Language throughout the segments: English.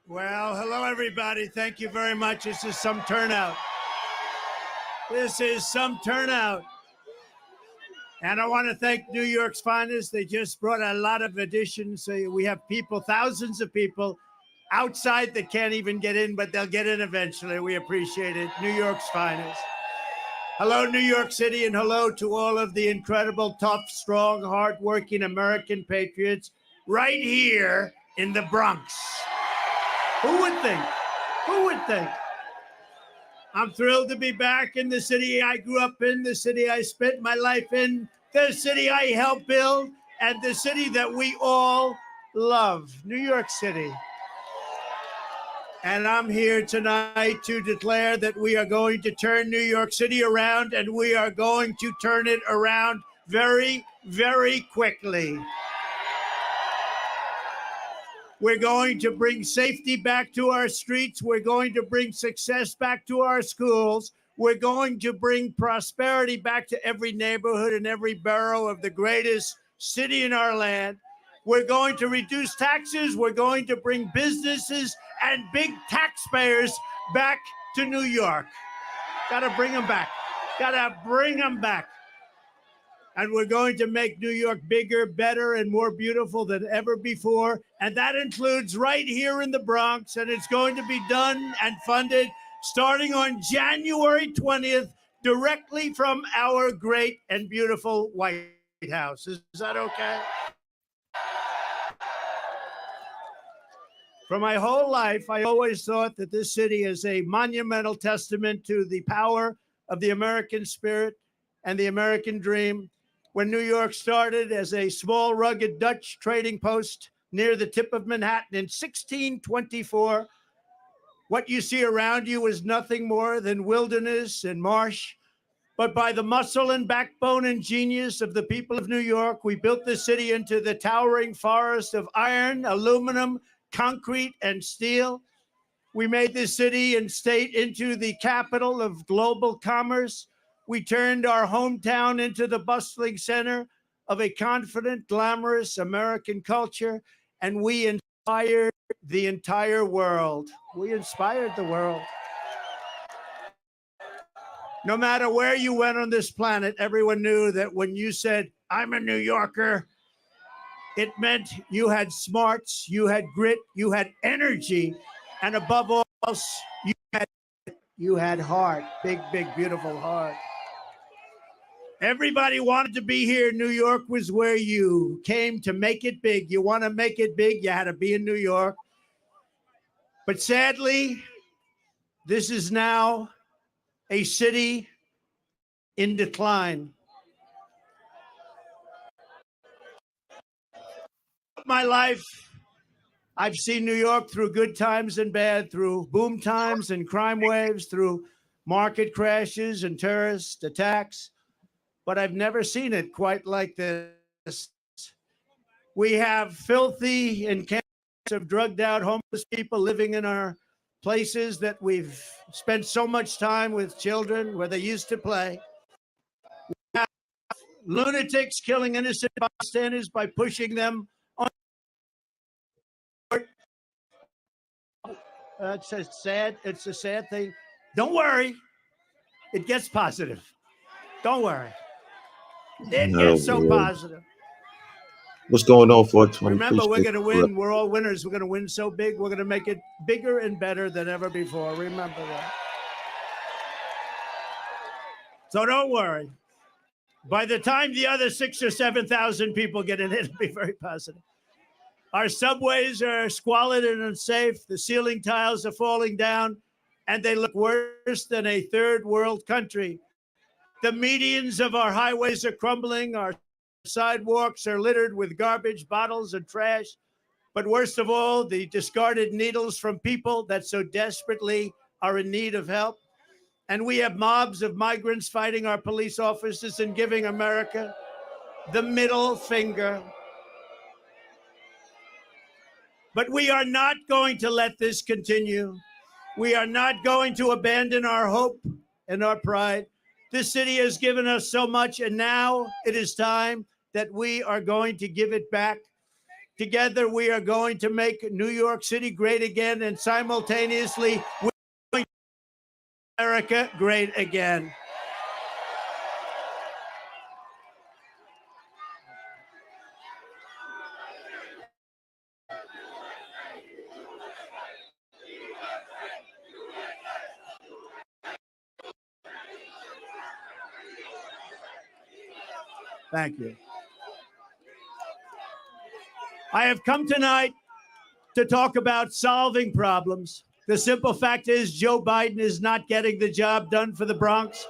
Well, hello, everybody. Thank you very much. This is some turnout. This is some turnout. And I want to thank New York's Finest. They just brought a lot of additions. So we have people, thousands of people outside that can't even get in, but they'll get in eventually. We appreciate it. New York's Finest. Hello, New York City, and hello to all of the incredible, tough, strong, hardworking American patriots right here in the Bronx. Who would think? Who would think? I'm thrilled to be back in the city I grew up in, the city I spent my life in, the city I helped build, and the city that we all love, New York City. And I'm here tonight to declare that we are going to turn New York City around, and we are going to turn it around very, very quickly. We're going to bring safety back to our streets. We're going to bring success back to our schools. We're going to bring prosperity back to every neighborhood and every borough of the greatest city in our land. We're going to reduce taxes. We're going to bring businesses and big taxpayers back to New York. Got to bring them back. Got to bring them back. And we're going to make New York bigger, better, and more beautiful than ever before. And that includes right here in the Bronx. And it's going to be done and funded starting on January 20th, directly from our great and beautiful White House. Is that okay? For my whole life, I always thought that this city is a monumental testament to the power of the American spirit and the American dream. When New York started as a small, rugged Dutch trading post near the tip of Manhattan in 1624, what you see around you is nothing more than wilderness and marsh. But by the muscle and backbone and genius of the people of New York, we built the city into the towering forest of iron, aluminum, concrete, and steel. We made this city and state into the capital of global commerce. We turned our hometown into the bustling center of a confident, glamorous American culture, and we inspired the entire world. We inspired the world. No matter where you went on this planet, everyone knew that when you said, "I'm a New Yorker," it meant you had smarts, you had grit, you had energy, and above all else, you had heart, big, big, beautiful heart. Everybody wanted to be here. New York was where you came to make it big. You want to make it big, you had to be in New York. But sadly, this is now a city in decline. My life, I've seen New York through good times and bad, through boom times and crime waves, through market crashes and terrorist attacks. But I've never seen it quite like this. We have filthy and of drugged out homeless people living in our places that we've spent so much time with children where they used to play. We have lunatics killing innocent bystanders by pushing them on. It's a sad thing. Don't worry. It gets positive. Don't worry. It gets so positive. What's going on, 420? Remember, we're going to win. We're all winners. We're going to win so big. We're going to make it bigger and better than ever before. Remember that. So don't worry. By the time the other 6,000 or 7,000 people get in, it'll be very positive. Our subways are squalid and unsafe. The ceiling tiles are falling down, and they look worse than a third world country. The medians of our highways are crumbling. Our sidewalks are littered with garbage, bottles, and trash. But worst of all, the discarded needles from people that so desperately are in need of help. And we have mobs of migrants fighting our police officers and giving America the middle finger. But we are not going to let this continue. We are not going to abandon our hope and our pride. This city has given us so much, and now it is time that we are going to give it back. Together, we are going to make New York City great again, and simultaneously, we're going to make America great again. Thank you. I have come tonight to talk about solving problems. The simple fact is Joe Biden is not getting the job done for the Bronx.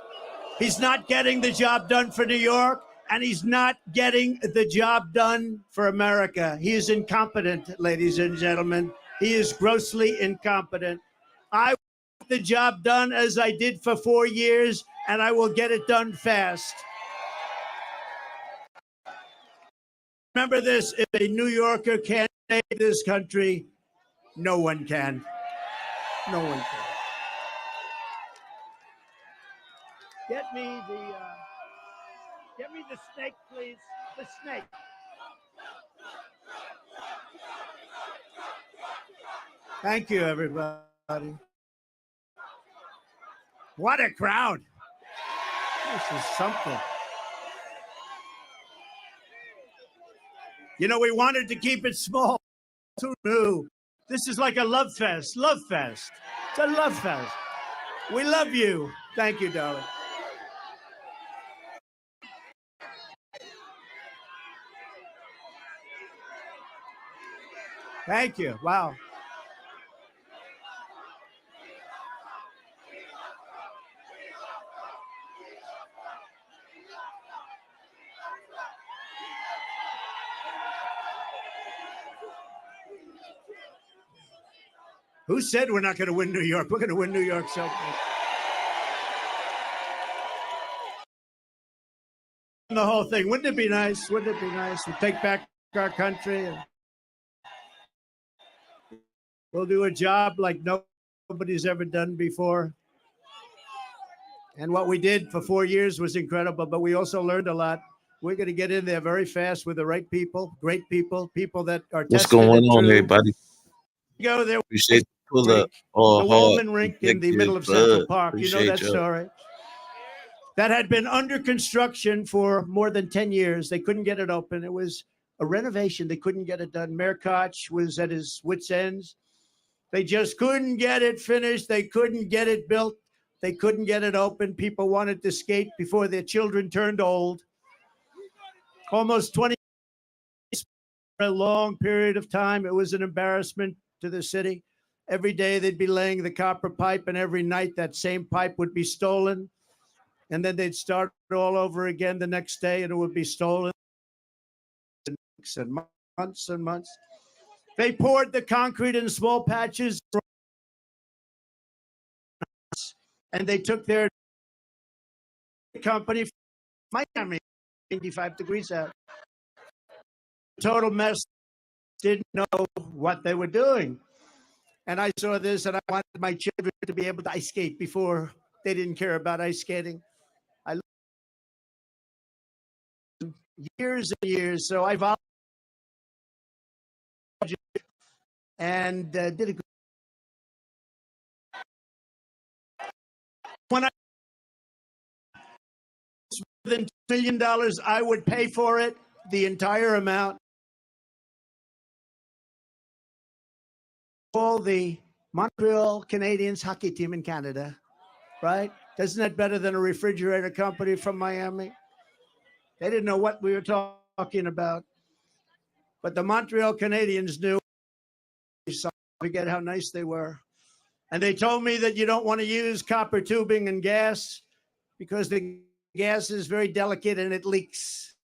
He's not getting the job done for New York, and he's not getting the job done for America. He is incompetent, ladies and gentlemen. He is grossly incompetent. I want the job done as I did for 4 years, and I will get it done fast. Remember this, if a New Yorker can't save this country, no one can. No one can. Get me the snake, please. The snake. Thank you, everybody. What a crowd. This is something. You know, we wanted to keep it small. Who knew? This is like a love fest. Love fest. It's a love fest. We love you. Thank you, darling. Thank you. Wow. Who said we're not going to win New York? We're going to win New York so much. The whole thing. Wouldn't it be nice? Wouldn't it be nice to take back our country? And we'll do a job like nobody's ever done before. And what we did for 4 years was incredible, but we also learned a lot. We're going to get in there very fast with the right people, great people, people that are What's tested going and on, true. everybody? Go there. Appreciate the pull Rink, up. All the hard. Wallman Rink in the middle of Central Park. You know that story? That had been under construction for more than 10 years. They couldn't get it open. It was a renovation. They couldn't get it done. Mayor Koch was at his wits' ends. They just couldn't get it finished. They couldn't get it built. They couldn't get it open. People wanted to skate before their children turned old. Almost 20 years, a long period of time. It was an embarrassment to the city. Every day they'd be laying the copper pipe, and every night that same pipe would be stolen. And then they'd start all over again the next day, and it would be stolen. And months and months. They poured the concrete in small patches, and they took their company from Miami, 95 degrees out. Total mess. Didn't know what they were doing. And I saw this, and I wanted my children to be able to ice skate before. They didn't care about ice skating. I years and years, so I volunteered and did a good. When I more than $2 million, I would pay for it, the entire amount. All the Montreal Canadiens hockey team in Canada, right? Isn't that better than a refrigerator company from Miami? They didn't know what we were talking about. But the Montreal Canadiens knew. Forget how nice they were. And they told me that you don't want to use copper tubing and gas because the gas is very delicate and it leaks.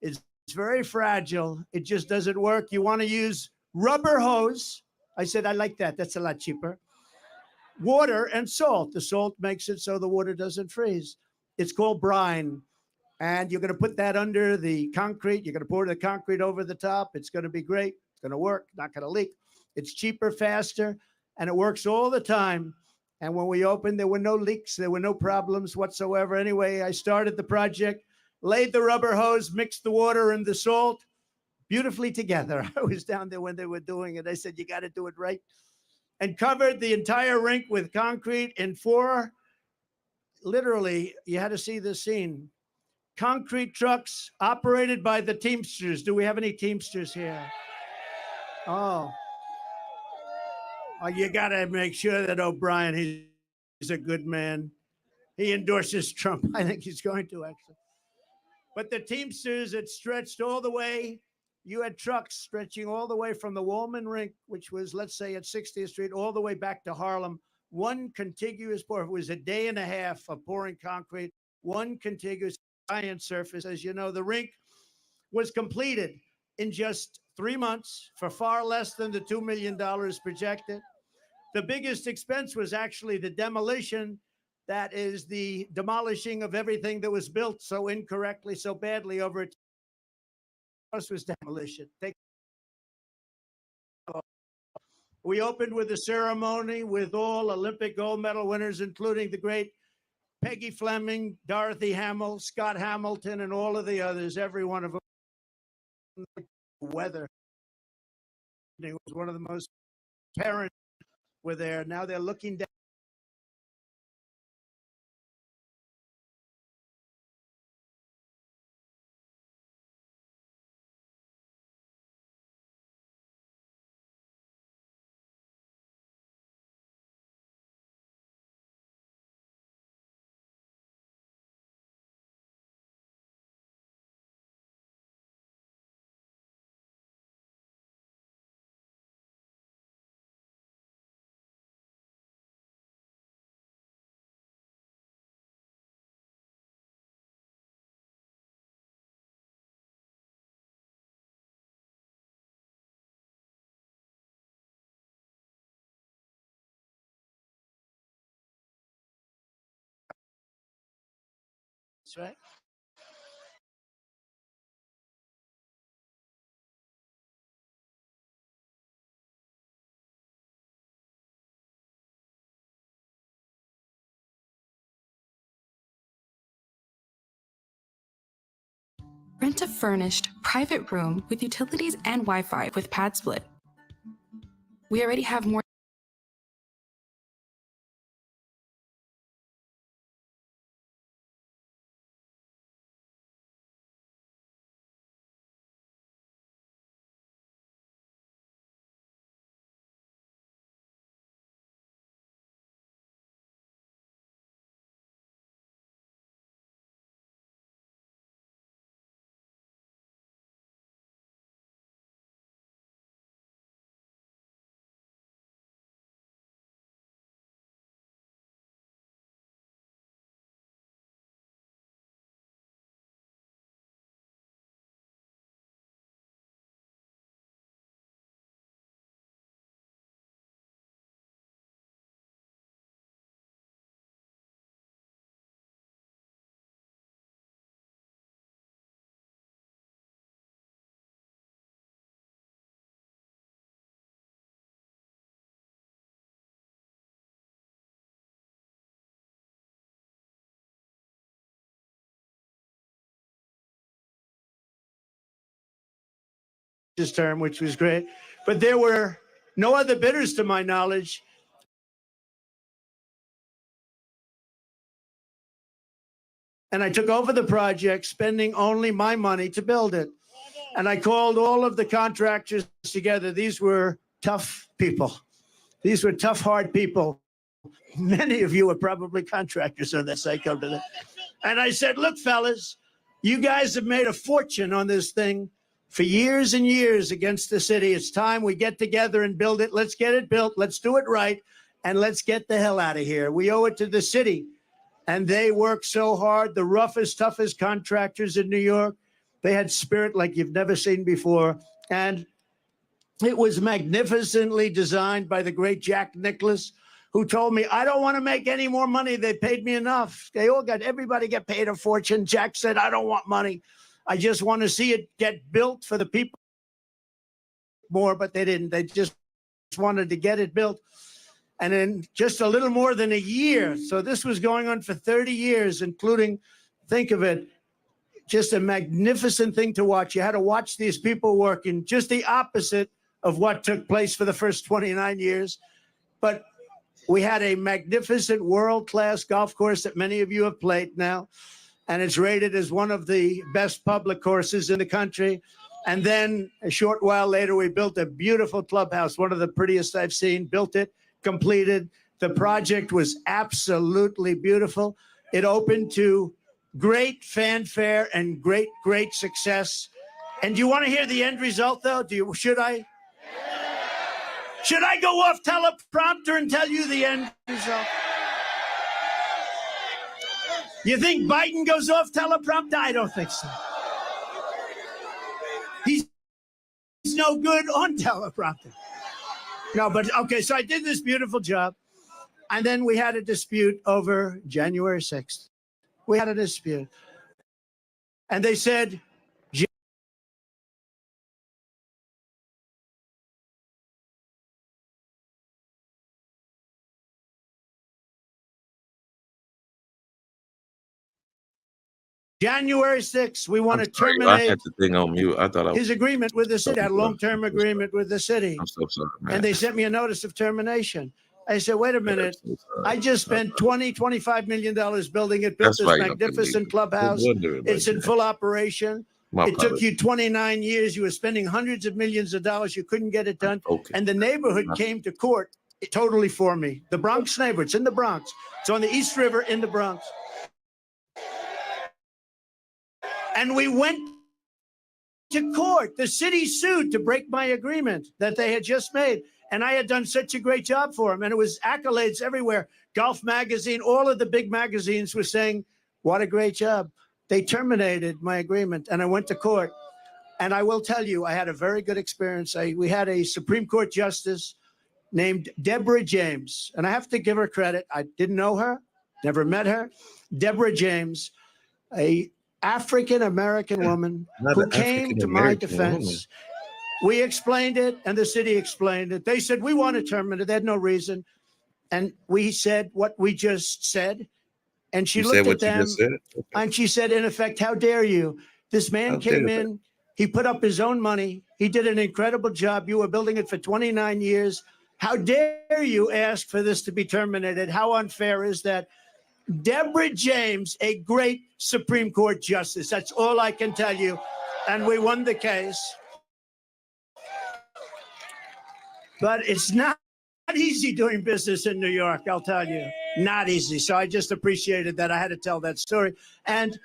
It's very fragile. It just doesn't work. You want to use rubber hose. I said, I like that. That's a lot cheaper. Water and salt. The salt makes it so the water doesn't freeze. It's called brine. And you're going to put that under the concrete. You're going to pour the concrete over the top. It's going to be great. It's going to work. Not going to leak. It's cheaper, faster, and it works all the time. And when we opened, there were no leaks. There were no problems whatsoever. Anyway, I started the project, laid the rubber hose, mixed the water and the salt, beautifully together. I was down there when they were doing it. I said, you got to do it right. And covered the entire rink with concrete in 4, literally, you had to see this scene, concrete trucks operated by the Teamsters. Do we have any Teamsters here? Oh, you got to make sure that O'Brien, he's a good man. He endorses Trump. I think he's going to, actually. But the Teamsters, it stretched all the way. You had trucks stretching all the way from the Woolman Rink, which was, let's say, at 60th Street, all the way back to Harlem. One contiguous pour. It was a day and a half of pouring concrete, one contiguous giant surface. As you know, the rink was completed in just 3 months for far less than the $2 million projected. The biggest expense was actually the demolition. That is the demolishing of everything that was built so incorrectly, so badly over it. First was demolition. We opened with a ceremony with all Olympic gold medal winners, including the great Peggy Fleming, Dorothy Hamill, Scott Hamilton, and all of the others, every one of them. Weather. It was one of the most parents were there. Now they're looking down. That's right. Rent a furnished, private room with utilities and Wi-Fi with Pad Split. We already have more His term, which was great. But there were no other bidders, to my knowledge. And I took over the project, spending only my money to build it. And I called all of the contractors together. These were tough people. These were tough, hard people. Many of you are probably contractors on this. I come to that. And I said, look, fellas, you guys have made a fortune on this thing for years and years against the city. It's time we get together and build it. Let's get it built. Let's do it right. And let's get the hell out of here. We owe it to the city. And they worked so hard. The roughest, toughest contractors in New York. They had spirit like you've never seen before. And it was magnificently designed by the great Jack Nicklaus, who told me, I don't want to make any more money. They paid me enough. Everybody get paid a fortune. Jack said, I don't want money. I just want to see it get built for the people more, but they didn't. They just wanted to get it built. And in just a little more than a year, so this was going on for 30 years, including, think of it, just a magnificent thing to watch. You had to watch these people working, just the opposite of what took place for the first 29 years. But we had a magnificent world-class golf course that many of you have played now, and it's rated as one of the best public courses in the country. And then a short while later, we built a beautiful clubhouse, one of the prettiest I've seen, built it, completed. The project was absolutely beautiful. It opened to great fanfare and great, great success. And do you want to hear the end result, though? Should I? Should I go off teleprompter and tell you the end result? You think Biden goes off teleprompter? I don't think so. He's no good on teleprompter. No, but okay, so I did this beautiful job. And then we had a dispute over January 6th. We had a dispute. And they said, January 6th, we want to terminate. I had the thing on mute. I thought his agreement with the city, had a long-term agreement with the city. I'm so sorry, man. And they sent me a notice of termination. I said, wait a minute. I just spent $25 million building it, built this magnificent clubhouse. It's in full operation. It took you 29 years. You were spending hundreds of millions of dollars. You couldn't get it done. And the neighborhood came to court totally for me. The Bronx neighborhood, it's in the Bronx. It's on the East River in the Bronx. And we went to court. The city sued to break my agreement that they had just made. And I had done such a great job for them. And it was accolades everywhere. Golf Magazine, all of the big magazines were saying, what a great job. They terminated my agreement. And I went to court. And I will tell you, I had a very good experience. We had a Supreme Court justice named Deborah James. And I have to give her credit. I didn't know her, never met her. Deborah James, a African-American woman who came to my defense. We explained it, and the city explained it. They said, we want to terminate it. They had no reason. And we said what we just said. And she looked at them, and she said, in effect, how dare you? This man came in. He put up his own money. He did an incredible job. You were building it for 29 years. How dare you ask for this to be terminated? How unfair is that? Deborah James, a great Supreme Court justice. That's all I can tell you. And we won the case. But it's not easy doing business in New York, I'll tell you. Not easy. So I just appreciated that. I had to tell that story. And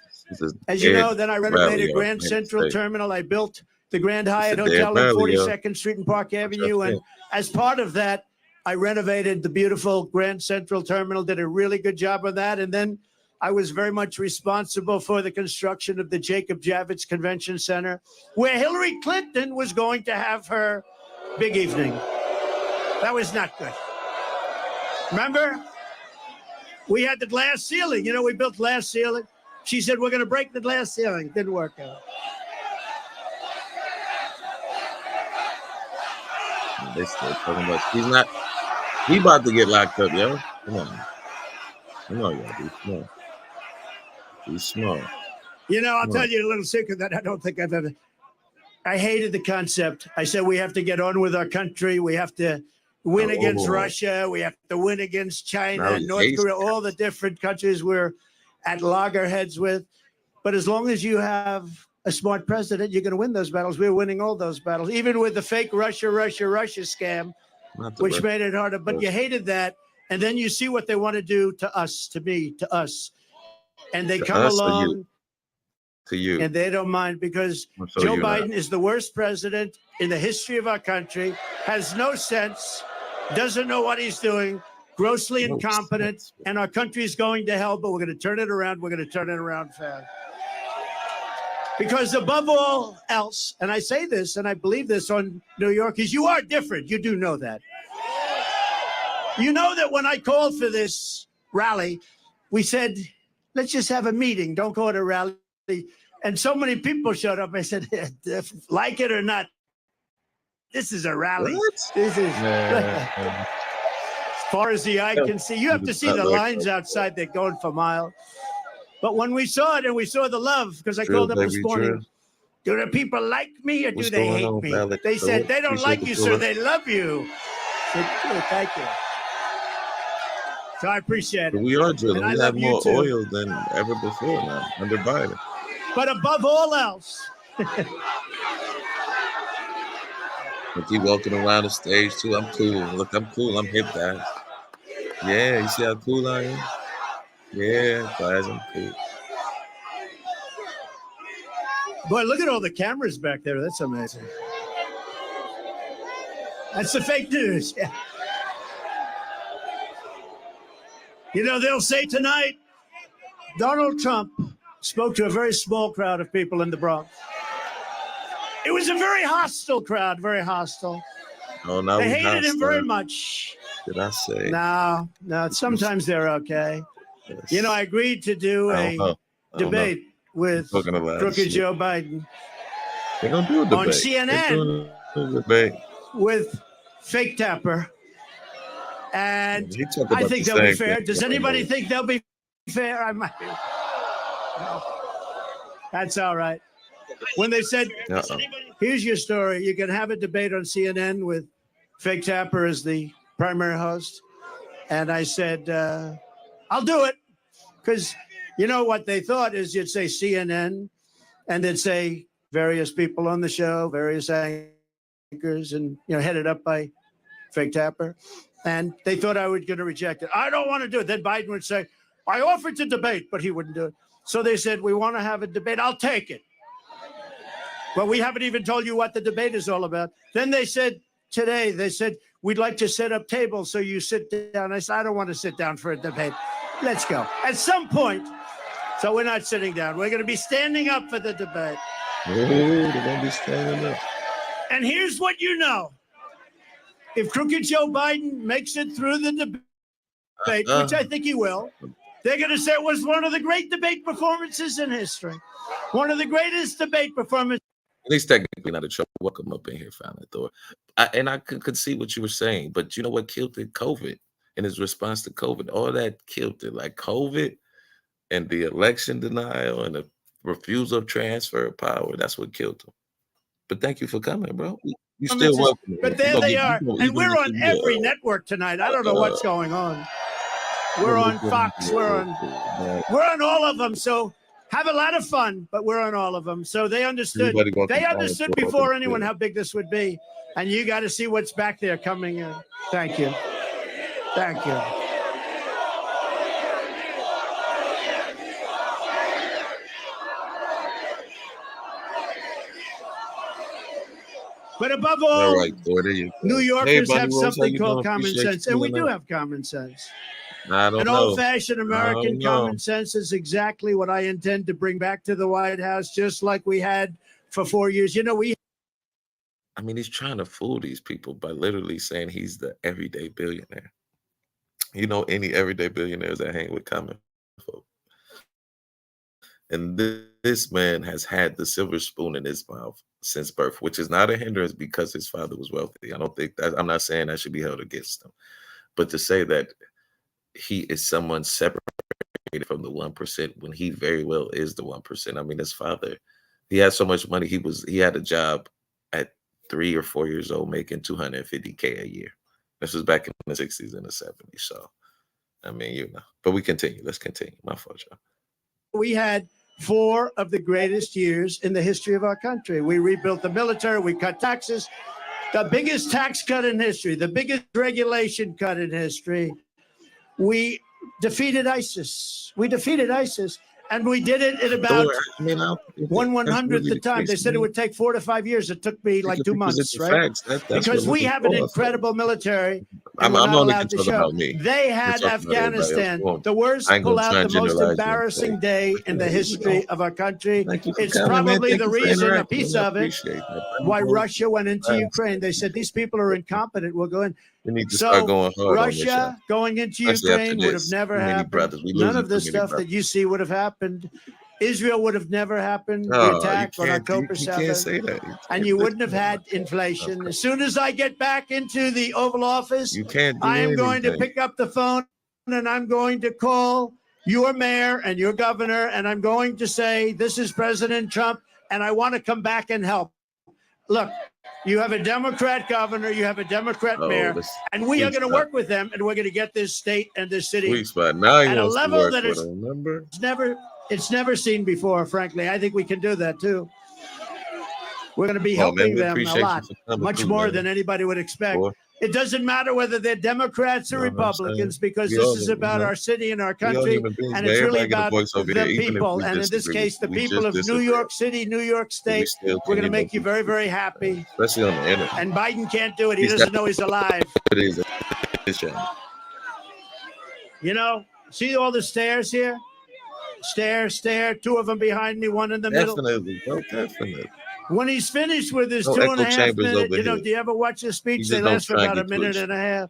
as you know, then I renovated Grand Central Terminal. I built the Grand Hyatt Hotel on 42nd Street and Park Avenue. And as part of that, I renovated the beautiful Grand Central Terminal, did a really good job of that. And then I was very much responsible for the construction of the Jacob Javits Convention Center, where Hillary Clinton was going to have her big evening. That was not good. Remember? We had the glass ceiling. You know, we built glass ceiling. She said, we're going to break the glass ceiling. Didn't work out. They still talking about he about to get locked up, yo. Come on. Come on, y'all. Be smart. Be smart. You know, I'll tell you a little secret that I don't think I've ever. I hated the concept. I said we have to get on with our country. We have to win against Russia. We have to win against China, North Korea, all the different countries we're at loggerheads with. But as long as you have a smart president, you're going to win those battles. We're winning all those battles, even with the fake Russia scam, which made it harder. But you hated that. And then you see what they want to do to us, to me, to us. And they come along. To you. And they don't mind because Joe Biden is the worst president in the history of our country, has no sense, doesn't know what he's doing, grossly incompetent, and our country is going to hell, but we're going to turn it around. We're going to turn it around fast. Because above all else, and I say this and I believe this on New Yorkers, you are different. You do know that. You know that when I called for this rally, we said, let's just have a meeting. Don't call it a rally. And so many people showed up. I said, like it or not, this is a rally. What? This is as far as the eye can see. You have to see the lines outside. They're going for miles. But when we saw it and we saw the love, because I Drill, called them this baby, morning, drill. do the people like me or What's do they going hate on, me? Alex? They said, they don't Appreciate like the you, sir. pull-up. They love you. I said, "Good, thank you." So I appreciate But it. we are drilling. And I We love have you more too. oil than ever before now under Biden. But above all else, I keep walking around the stage too. I'm cool. Look, I'm cool. I'm hip, guys. Yeah, you see how cool I am? Yeah, guys, I'm cool. boy, look at all the cameras back there. That's amazing. That's the fake news. Yeah. You know, they'll say tonight, Donald Trump spoke to a very small crowd of people in the Bronx. It was a very hostile crowd, very hostile. Oh, now They we hated him very hostile. much. Did I say? No, sometimes they're okay. Yes. You know, I agreed to do I a don't know. I don't know. debate with Talking a lot of crooked shit. Joe Biden They're gonna do a debate. on They're CNN doing a debate. with Fake Tapper. And He talked I about think the they'll be same fair. thing. Does anybody think they'll be fair? I might. That's all right. When they said, Uh-oh. here's your story, you can have a debate on CNN with Fake Tapper as the primary host. And I said, I'll do it. Because you know what they thought is you'd say CNN and they'd say various people on the show, various anchors, and, you know, headed up by Fake Tapper. And they thought I was going to reject it. I don't want to do it. Then Biden would say, I offered to debate, but he wouldn't do it. So they said, we want to have a debate. I'll take it. But we haven't even told you what the debate is all about. Then they said today, they said, we'd like to set up tables so you sit down. I said, I don't want to sit down for a debate. Let's go. At some point, so we're not sitting down. We're going to be standing up for the debate. Oh, they're gonna be standing up. And here's what you know. If crooked Joe Biden makes it through the debate, which I think he will, they're going to say it was one of the great debate performances in history. One of the greatest debate performances. At least technically not a trouble. Welcome up in here, finally, Thor. I could see what you were saying, but you know what killed it? COVID and his response to COVID. All that killed it. Like COVID and the election denial and the refusal of transfer of power. That's what killed him. But thank you for coming, bro. You still welcome. But there they are. And we're on every network tonight. I don't know what's going on. We're on Fox. We're on all of them. So have a lot of fun, but we're on all of them. So they understood. They understood before anyone how big this would be. And you got to see what's back there coming in. Thank you. Thank you. But above all, right, Thor, there you go. New Yorkers Hey, have Buddy Rose, how something you called doing? common Appreciate sense. you And we doing do that. have common sense. I don't An know. old-fashioned American know. common sense is exactly what I intend to bring back to the White House, just like we had for 4 years. You know, I mean, he's trying to fool these people by literally saying he's the everyday billionaire. You know, any everyday billionaires that hang with common folk. And this man has had the silver spoon in his mouth since birth, which is not a hindrance because his father was wealthy. I don't think that, I'm not saying that should be held against him. But to say that he is someone separated from the 1% when he very well is the 1%. I mean, his father, he had so much money. He had a job at 3 or 4 years old making $250K a year. This was back in the 60s and the 70s. So, I mean, you know, but we continue. Let's continue. My fault, y'all. we had 4 of the greatest years in the history of our country. We rebuilt the military. We cut taxes. The biggest tax cut in history. The biggest regulation cut in history. We defeated ISIS. And we did it in about 1/100th the time. They said it would take 4 to 5 years. It took me like 2 months, right? Because we have an incredible military. I'm only talking about me. They had Afghanistan, the worst pullout, the most embarrassing day in the history of our country. It's probably the reason, a piece of it, why Russia went into Ukraine. They said these people are incompetent. We'll go in. We need to start going hard. Russia going into Ukraine would have never happened. None of the stuff that you see would have happened. Israel would have never happened. The attack on October 7th. And you wouldn't have had inflation. As soon as I get back into the Oval Office, I am going to pick up the phone and I'm going to call your mayor and your governor, and I'm going to say, this is President Trump, and I want to come back and help. Look, you have a Democrat governor, you have a Democrat Oh, mayor, this and we sweet are going to spot. work with them, and we're going to get this state and this city Sweet spot. Now he at a wants to level work that with it's him, remember? never seen before, frankly. I think we can do that too. We're going to be Oh, man, helping we them a appreciate you lot, for coming much through, more man. than anybody would expect. Boy, It doesn't matter whether they're Democrats or you know what I'm Republicans, saying? because We this all, is you about know, our city and our we all country, human beings, and man. it's really Everybody get a about voice over here, the even if people. we And in this disagree. case, the We people just of New disagree. York City, New York But we State. still We're can, going to make you be very, very peaceful, man. happy. Especially on the internet. And Biden can't do it. He He's doesn't got know he's alive. it is his channel. You know, see all the stairs here? Stare, two of them behind me, one in the middle. Definitely, bro. Definitely. When he's finished with his No 2.5 echo chambers minute, over you know, here. do you ever watch his speech? You They just don't last for try and about a get minute pushed. and a half.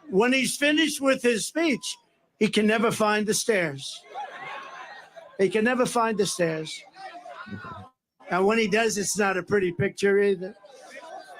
When he's finished with his speech, he can never find the stairs. He can never find the stairs. And when he does, it's not a pretty picture either.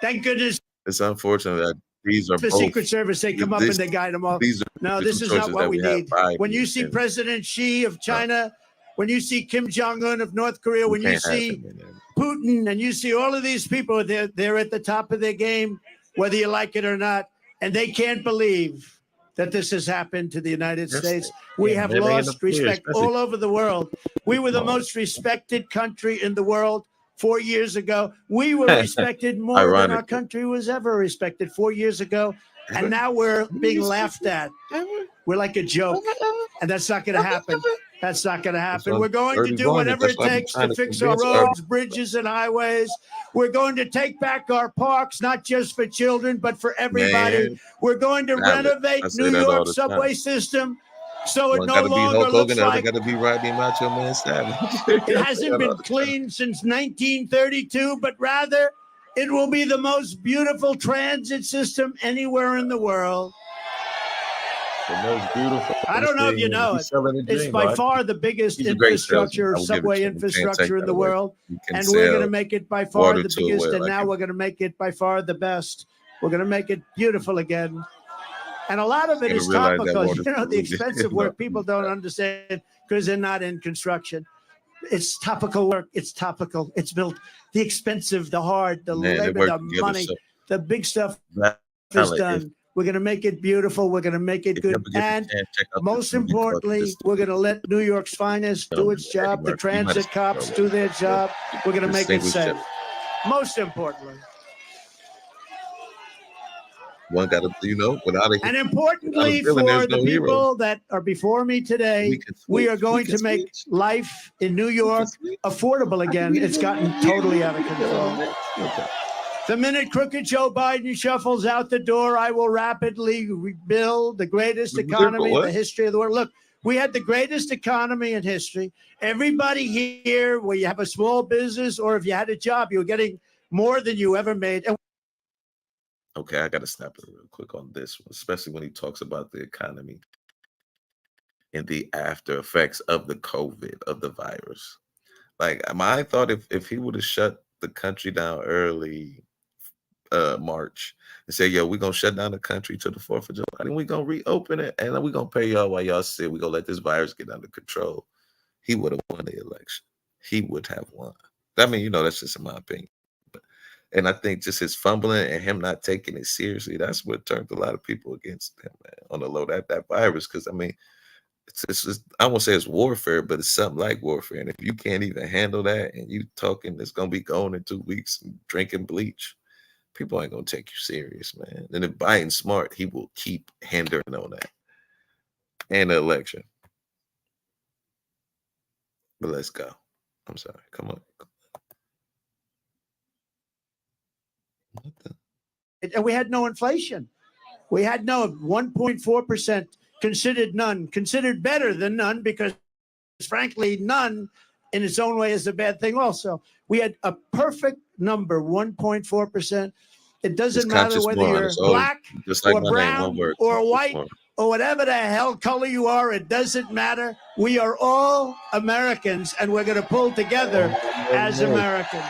Thank goodness It's unfortunate that these are for both. Secret Service, they come up and they guide them off. These are No, the this two is not choices what that we we have, need. Biden When you see and President Xi of China, when you see Kim Jong-un of North Korea, we when you can't have see him in there. Putin, and you see all of these people, they're at the top of their game, whether you like it or not, and they can't believe that this has happened to the United Yes, States. We yeah, have man, they lost interfere, respect especially- all over the world. We were the Oh. most respected country in the world 4 years ago. We were respected more than our Ironically. country was ever respected 4 years ago, and now we're being laughed at. We're like a joke, and that's not going to happen. That's not going to happen. We're going to do whatever it takes to fix our roads, bridges, and highways. We're going to take back our parks, not just for children, but for everybody. Man, We're going to valid. I renovate say New that all York the subway time. system so it One no gotta be longer Hulk looks Hogan, the other like gotta be Rodney Macho Man Savage. it hasn't been cleaned since 1932, but rather it will be the most beautiful transit system anywhere in the world. The most beautiful. I don't know if you know He's it. selling a It's dream, by bro. far the biggest He's a great infrastructure, salesman. I will give it subway to him. You can't take infrastructure in that the away. world. You can And we're going sell to make it by far water the to a biggest, well, and like now it- we're going to make it by far the best. We're going to make it beautiful again. And a lot of it Gotta is realize that topical. water's You know, the polluted. expensive work people don't understand because they're not in construction. It's topical work. It's topical. It's built. The expensive, the hard, the Man, they labor, work the together money, so the big stuff is valid. done. We're going to make it beautiful. We're going to make it If you good. ever get the And chance, check out most this movie called importantly, This- we're going to let New York's finest do its Eddie job. The Murphy. You might have transit seen cops it do already. their job. We're going to make it Distinguished safe. gentleman. Most importantly. One got to, without a And importantly, villain, for there's the no hero. people that are before me today, we are going to make life in New York affordable again. It's gotten totally out of control. The minute crooked Joe Biden shuffles out the door, I will rapidly rebuild the greatest economy in the history of the world. Look, we had the greatest economy in history. Everybody here, where you have a small business or if you had a job, you were getting more than you ever made. And Okay, I got to snap it real quick on this one, especially when he talks about the economy and the after effects of the COVID, of the virus. Like, my thought, if he would have shut the country down early March and say, yo, we're going to shut down the country to the 4th of July, and we're going to reopen it, and we're going to pay y'all while y'all sit. We're going to let this virus get under control. He would have won the election. He would have won. I mean, that's just in my opinion. And I think just his fumbling and him not taking it seriously, that's what turned a lot of people against him, man, on the low, that virus. Because, I mean, it's just, I won't say it's warfare, but it's something like warfare. And if you can't even handle that and you talking it's going to be gone in 2 weeks and drinking bleach, people ain't going to take you serious, man. And if Biden's smart, he will keep hindering on that. And the election. But let's go. I'm sorry. Come on. What the? and we had no inflation. We had no 1.4%, considered none, considered better than none, because frankly, none in its own way is a bad thing also. We had a perfect number, 1.4%. It doesn't It's matter conscious whether moron. you're It's all black just like or my name, brown one word. or Conscious white moron. or whatever the hell color you are. It doesn't matter. We are all Americans, and we're going to pull together as Americans.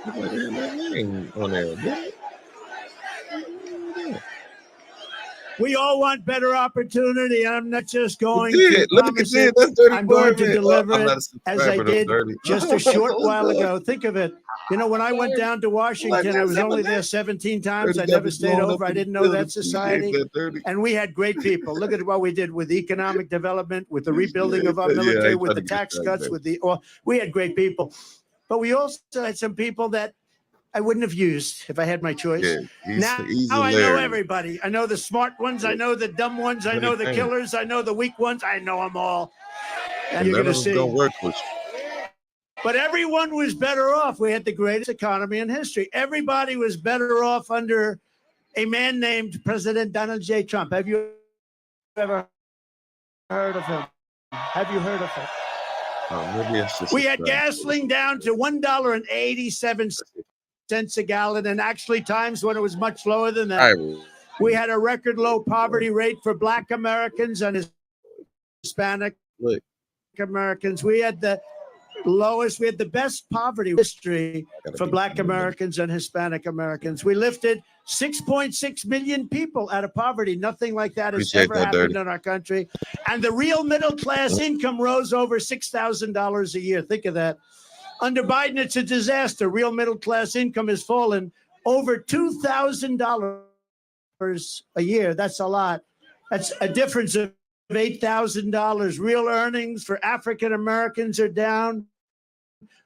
On there. We all want better opportunity. I'm not just going Did. to Look at promise that. it. That's Dirty I'm going to Marvin. deliver I'm it not a as I subscriber to did Dirty. just a short Let's while go. ago. Think of it. You know, when I went down to Washington, I was only there 17 times. I Dirty never got me stayed blown over. up I in the didn't know building. that society. Appreciate that, Dirty. And we had great people. Look at what we did with economic development, with the rebuilding of our Yeah, I military, ain't with trying the to get tax that, cuts, man. with the. Well, we had great people, but we also had some people that I wouldn't have used if I had my choice. Yeah, Now he's I know hilarious. everybody. I know the smart ones. I know the dumb ones. I know the Anything. killers. I know the weak ones. I know them all. And And you're none going of to them see. gonna work with you. But everyone was better off. We had the greatest economy in history. Everybody was better off under a man named President Donald J. Trump. Have you ever heard of him? Have you heard of him? Maybe it's just We had gasoline down to $1.87 a gallon, and actually times when it was much lower than that. We had a record low poverty rate for Black Americans and Hispanic Americans. We had the lowest, we had the best poverty history for Black Americans and Hispanic Americans. We lifted 6.6 million people out of poverty. Nothing like that has ever happened in our country. And the real middle class income rose over $6,000 a year. Think of that. Under Biden, it's a disaster. Real middle class income has fallen over $2,000 a year. That's a lot. That's a difference of $8,000. Real earnings for African Americans are down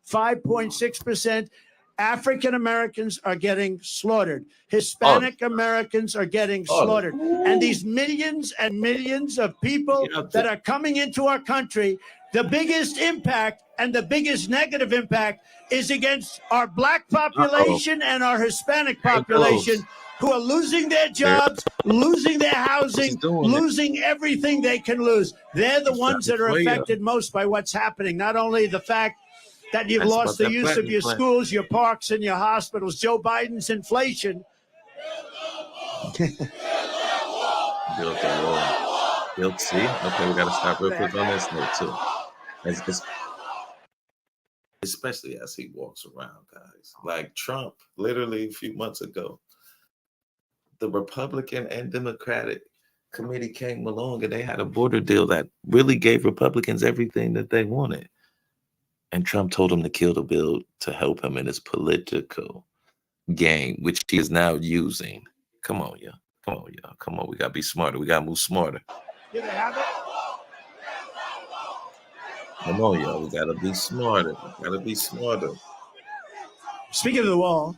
5.6%. African Americans are getting slaughtered. Hispanic Americans are getting slaughtered. And these millions and millions of people that are coming into our country, the biggest impact and the biggest negative impact is against our Black population and our Hispanic population, who are losing their jobs, losing their housing, losing everything they can lose. They're the ones that are affected most by what's happening. Not only the fact that you've lost the use of your schools, your parks, and your hospitals. Joe Biden's inflation. Built the wall. Built, see? Okay, we got to stop real quick on this note, too. Especially as he walks around, guys. Like Trump, literally a few months ago, the Republican and Democratic committee came along and they had a border deal that really gave Republicans everything that they wanted. And Trump told him to kill the bill to help him in his political game, which he is now using. Come on, y'all. Come on, y'all. Come on. We got to be smarter. We got to move smarter. Do they have it? Come on, y'all. We got to be smarter. We got to be smarter. Speaking of the wall,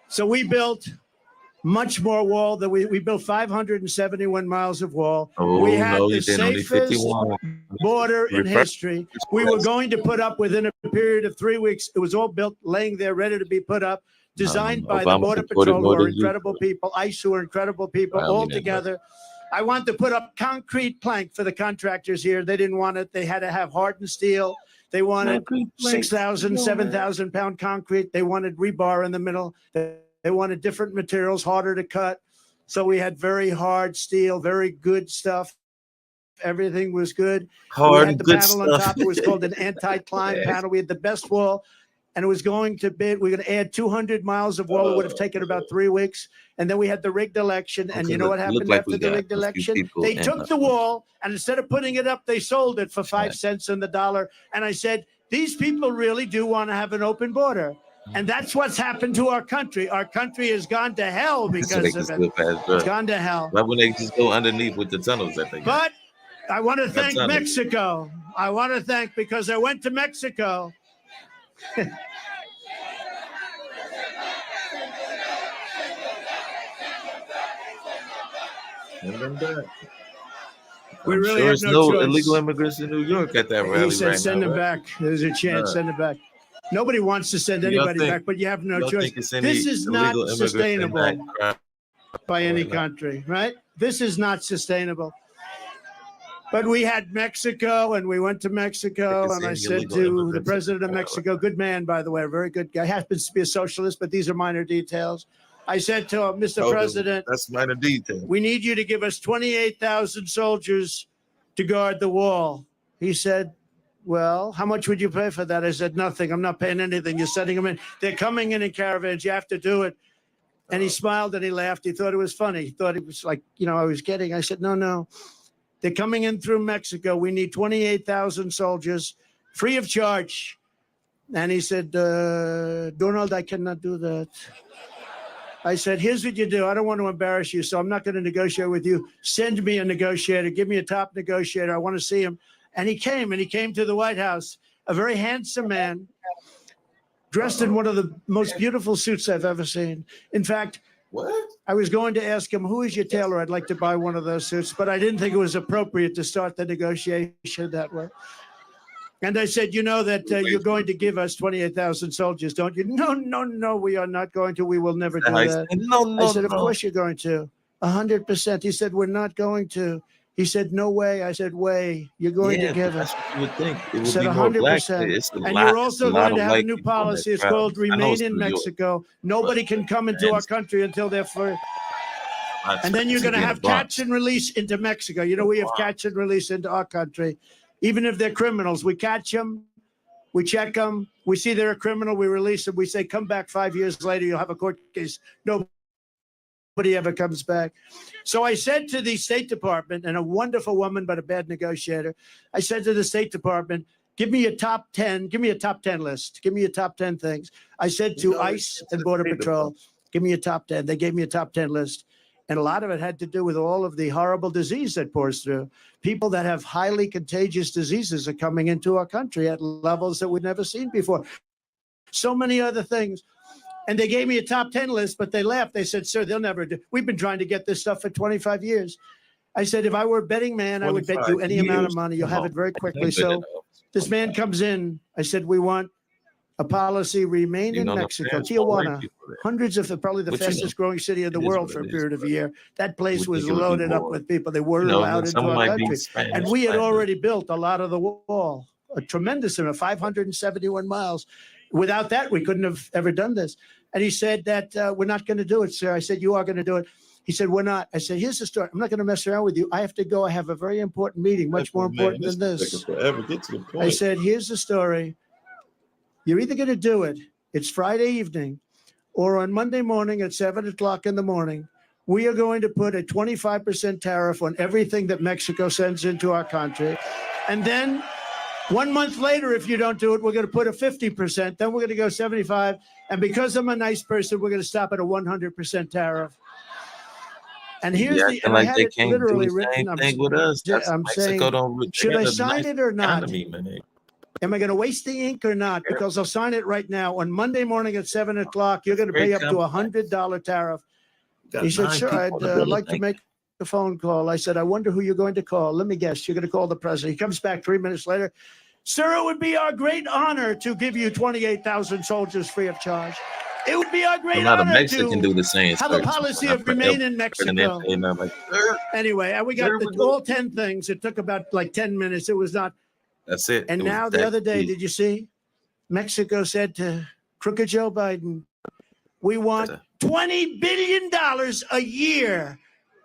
so we built much more wall than we built 571 miles of wall. We had the safest border in history. We were going to put up within a period of 3 weeks. It was all built, laying there, ready to be put up, designed by the Border Patrol, who are incredible people, ICE, who are incredible people, all together. I wanted to put up concrete plank for the contractors here. They didn't want it. They had to have hardened steel. They wanted 6,000, 7,000 pound concrete. They wanted rebar in the middle. They wanted different materials, harder to cut. So we had very hard steel, very good stuff. Everything was good. We had the panel on top. It was called an anti-climb panel. We had the best wall. And it was going to bid. We're going to add 200 miles of wall. It would have taken about 3 weeks. And then we had the rigged election. And you know what happened after the rigged election? They took the wall, and instead of putting it up, they sold it for 5 cents on the dollar. And I said, these people really do want to have an open border. And that's what's happened to our country. Our country has gone to hell because of it. It's gone to hell. Why wouldn't they just go underneath with the tunnels that they got? But I want to thank Mexico. I want to thank, because I went to Mexico. We really have no choice. Illegal immigrants in New York at that rally. He said, send them back. There's a chance, send them back. Nobody wants to send anybody back, but you have no choice. This is not sustainable by any country, right? This is not sustainable. But we had Mexico, and we went to Mexico, and I said to the president of Mexico, good man, by the way, a very good guy, happens to be a socialist, but these are minor details. I said to him, Mr. President, that's minor detail. We need you to give us 28,000 soldiers to guard the wall. He said, well, how much would you pay for that? I said, nothing. I'm not paying anything. You're sending them in. They're coming in caravans. You have to do it. And he smiled and he laughed. He thought it was funny. He thought it was like, I was kidding. I said, no. They're coming in through Mexico. We need 28,000 soldiers free of charge. And he said, Donald, I cannot do that. I said, here's what you do. I don't want to embarrass you, so I'm not going to negotiate with you. Send me a negotiator. Give me a top negotiator. I want to see him. And he came to the White House, a very handsome man, dressed in one of the most beautiful suits I've ever seen. In fact, What? I was going to ask him, who is your tailor? I'd like to buy one of those suits, but I didn't think it was appropriate to start the negotiation that way. And I said, you know that you're going to give us 28,000 soldiers, don't you? No, we are not going to. We will never do that. No. I said, of course you're going to. 100%. He said, we're not going to. He said, no way. I said, way. You're going to give us. That's what you would think. It would Said be more black. 100%. And you're also going to have a new policy. It's called Remain in Mexico. Nobody can come into our country until they're free. And then you're going to have catch and release into Mexico. We have catch and release into our country. Even if they're criminals, we catch them, we check them, we see they're a criminal, we release them, we say, come back 5 years later, you'll have a court case. Nobody ever comes back. So I said to the State Department, and a wonderful woman, but a bad negotiator, I said to the State Department, give me a top 10 list. Give me a top 10 things. I said to ICE and Border Patrol, give me a top 10. They gave me a top 10 list. And a lot of it had to do with all of the horrible disease that pours through. People that have highly contagious diseases are coming into our country at levels that we've never seen before. So many other things. And they gave me a top 10 list, but they laughed. They said, sir, they'll never do. We've been trying to get this stuff for 25 years. I said, if I were a betting man, I would bet you any amount of money. You'll have it very quickly. So this man comes in. I said, we want a policy, remain in Mexico. Tijuana, hundreds of probably the fastest growing city in the world for a period of a year. That place was loaded up with people. They were allowed into our country. And we had already built a lot of the wall, a tremendous amount, 571 miles. Without that, we couldn't have ever done this. And he said that we're not going to do it, sir. I said, you are going to do it. He said, we're not. I said, here's the story. I'm not going to mess around with you. I have to go. I have a very important meeting, much more important than this. I said, here's the story. You're either going to do it, it's Friday evening, or on Monday morning at 7 o'clock in the morning, we are going to put a 25% tariff on everything that Mexico sends into our country. And then 1 month later, if you don't do it, we're going to put a 50%. Then we're going to go 75. And because I'm a nice person, we're going to stop at a 100% tariff. And here's and I had it literally written. I'm saying, should I sign it or not? Am I going to waste the ink or not? Because I'll sign it right now. On Monday morning at 7 o'clock, you're going to pay up to $100 tariff. He said, sure, I'd like to make a phone call. I said, I wonder who you're going to call. Let me guess. You're going to call the president. He comes back 3 minutes later. Sir, it would be our great honor to give you 28,000 soldiers free of charge. It would be our great honor Mexican do the same. Have a policy of remain in Mexico. Anyway, and we got all 10 things. It took about like 10 minutes. It was not. That's it. And now the other day, did you see? Mexico said to crooked Joe Biden, we want $20 billion a year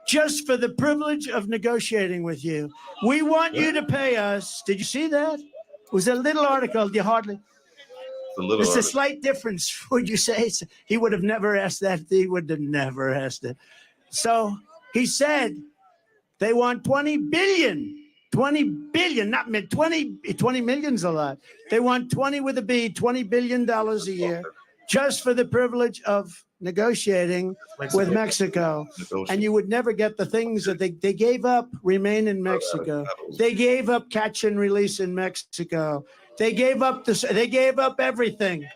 just for the privilege of negotiating with you. We want you to pay us. Did you see that? It was a little article. You hardly. It's a slight difference. Would you say? He would have never asked that. He would have never asked it. So he said they want 20 billion. 20 billion, not 20 million's a lot. They want 20 with a B, $20 billion a year just for the privilege of negotiating with Mexico. And you would never get the things that they gave up, remain in Mexico. They gave up catch and release in Mexico. They gave up they gave up everything.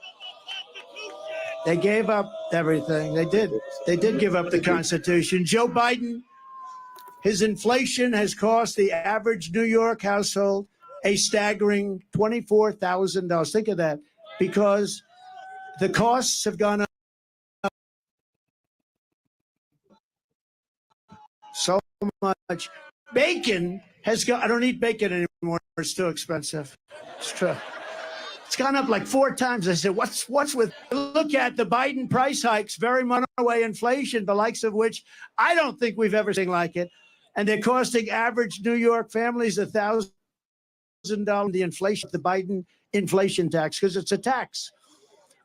They gave up everything. They did. They did give up the Constitution. Joe Biden, his inflation has cost the average New York household a staggering $24,000. Think of that, because the costs have gone up so much. Bacon has gone. I don't eat bacon anymore. It's too expensive. It's true. It's gone up like 4 times. I said, what's with, look at the Biden price hikes, very runaway inflation, the likes of which I don't think we've ever seen like it. And they're costing average New York families $1,000 the inflation, the Biden inflation tax, because it's a tax.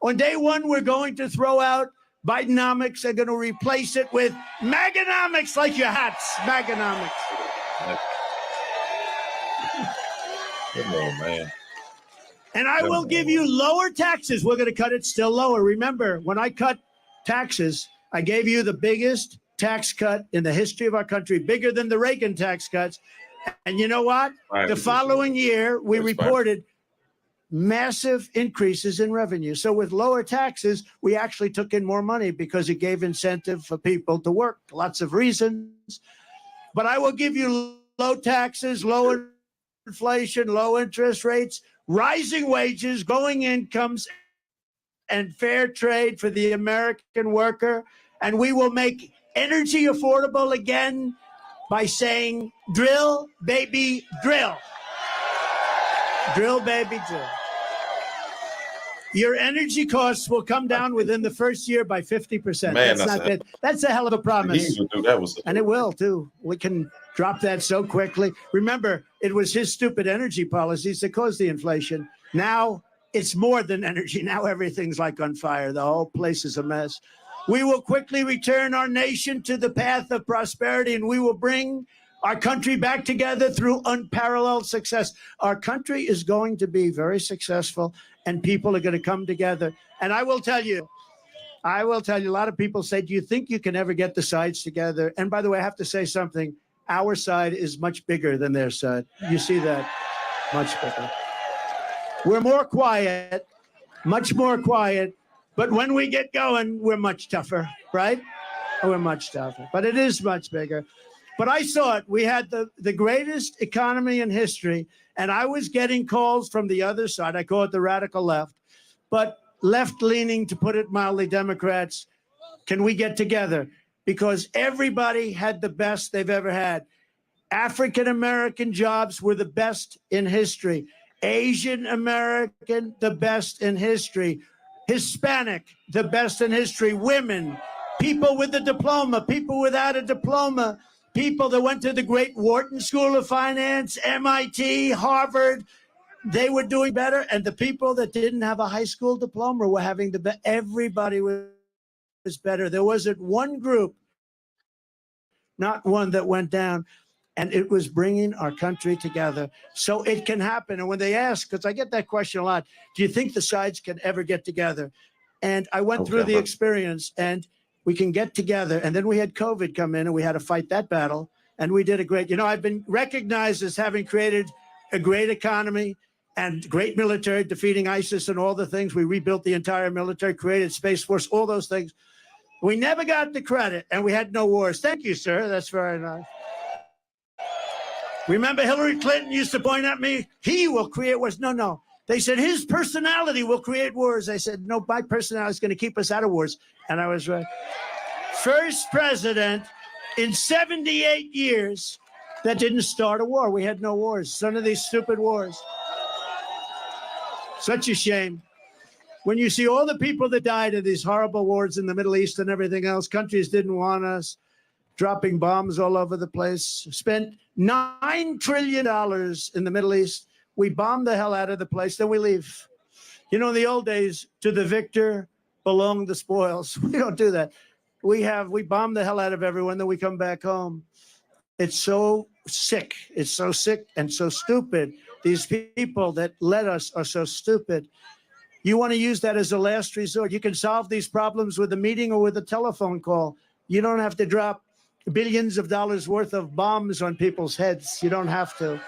On day one, we're going to throw out Bidenomics. They're going to replace it with Maganomics, like your hats, Maganomics. Come on, man. And I will give you lower taxes. We're going to cut it still lower. Remember, when I cut taxes, I gave you the biggest tax cut in the history of our country, bigger than the Reagan tax cuts. And you know what? The following year, we reported massive increases in revenue. So with lower taxes, we actually took in more money because it gave incentive for people to work. Lots of reasons. But I will give you low taxes, low inflation, low interest rates, rising wages, growing incomes, and fair trade for the American worker. And we will make energy affordable again by saying, drill, baby, drill. Drill, baby, drill. Your energy costs will come down within the first year by 50%. Man, that's not bad. That's a hell of a promise. And it will, too. We can drop that so quickly. Remember, it was his stupid energy policies that caused the inflation. Now it's more than energy. Now everything's like on fire. The whole place is a mess. We will quickly return our nation to the path of prosperity, and we will bring our country back together through unparalleled success. Our country is going to be very successful, and people are going to come together. And I will tell you, a lot of people say, do you think you can ever get the sides together? And by the way, I have to say something. Our side is much bigger than their side. You see that? Much bigger. We're more quiet, much more quiet. But when we get going, we're much tougher, right? We're much tougher. But it is much bigger. But I saw it. We had the greatest economy in history. And I was getting calls from the other side. I call it the radical left. But left-leaning, to put it mildly, Democrats, can we get together? Because everybody had the best they've ever had. African-American jobs were the best in history. Asian American, the best in history. Hispanic, the best in history. Women, people with a diploma, people without a diploma, people that went to the great Wharton School of Finance, MIT, Harvard, they were doing better. And the people that didn't have a high school diploma were having the best. Everybody was better. There wasn't one group, not one, that went down. And it was bringing our country together. So it can happen. And when they ask, because I get that question a lot, do you think the sides can ever get together? And I went through the experience, and we can get together. And then we had COVID come in, and we had to fight that battle. And we did a great, I've been recognized as having created a great economy and great military, defeating ISIS and all the things. We rebuilt the entire military, created Space Force, all those things. We never got the credit, and we had no wars. Thank you, sir. That's very nice. Remember Hillary Clinton used to point at me, he will create wars. No. They said his personality will create wars. I said, no, my personality is going to keep us out of wars. And I was right. First president in 78 years that didn't start a war. We had no wars. None of these stupid wars. Such a shame. When you see all the people that died of these horrible wars in the Middle East and everything else, countries didn't want us, dropping bombs all over the place, spent $9 trillion in the Middle East. We bomb the hell out of the place, then we leave. In the old days, to the victor belong the spoils. We don't do that. We bomb the hell out of everyone, then we come back home. It's so sick. It's so sick and so stupid. These people that led us are so stupid. You want to use that as a last resort. You can solve these problems with a meeting or with a telephone call. You don't have to drop billions of dollars worth of bombs on people's heads. You don't have to.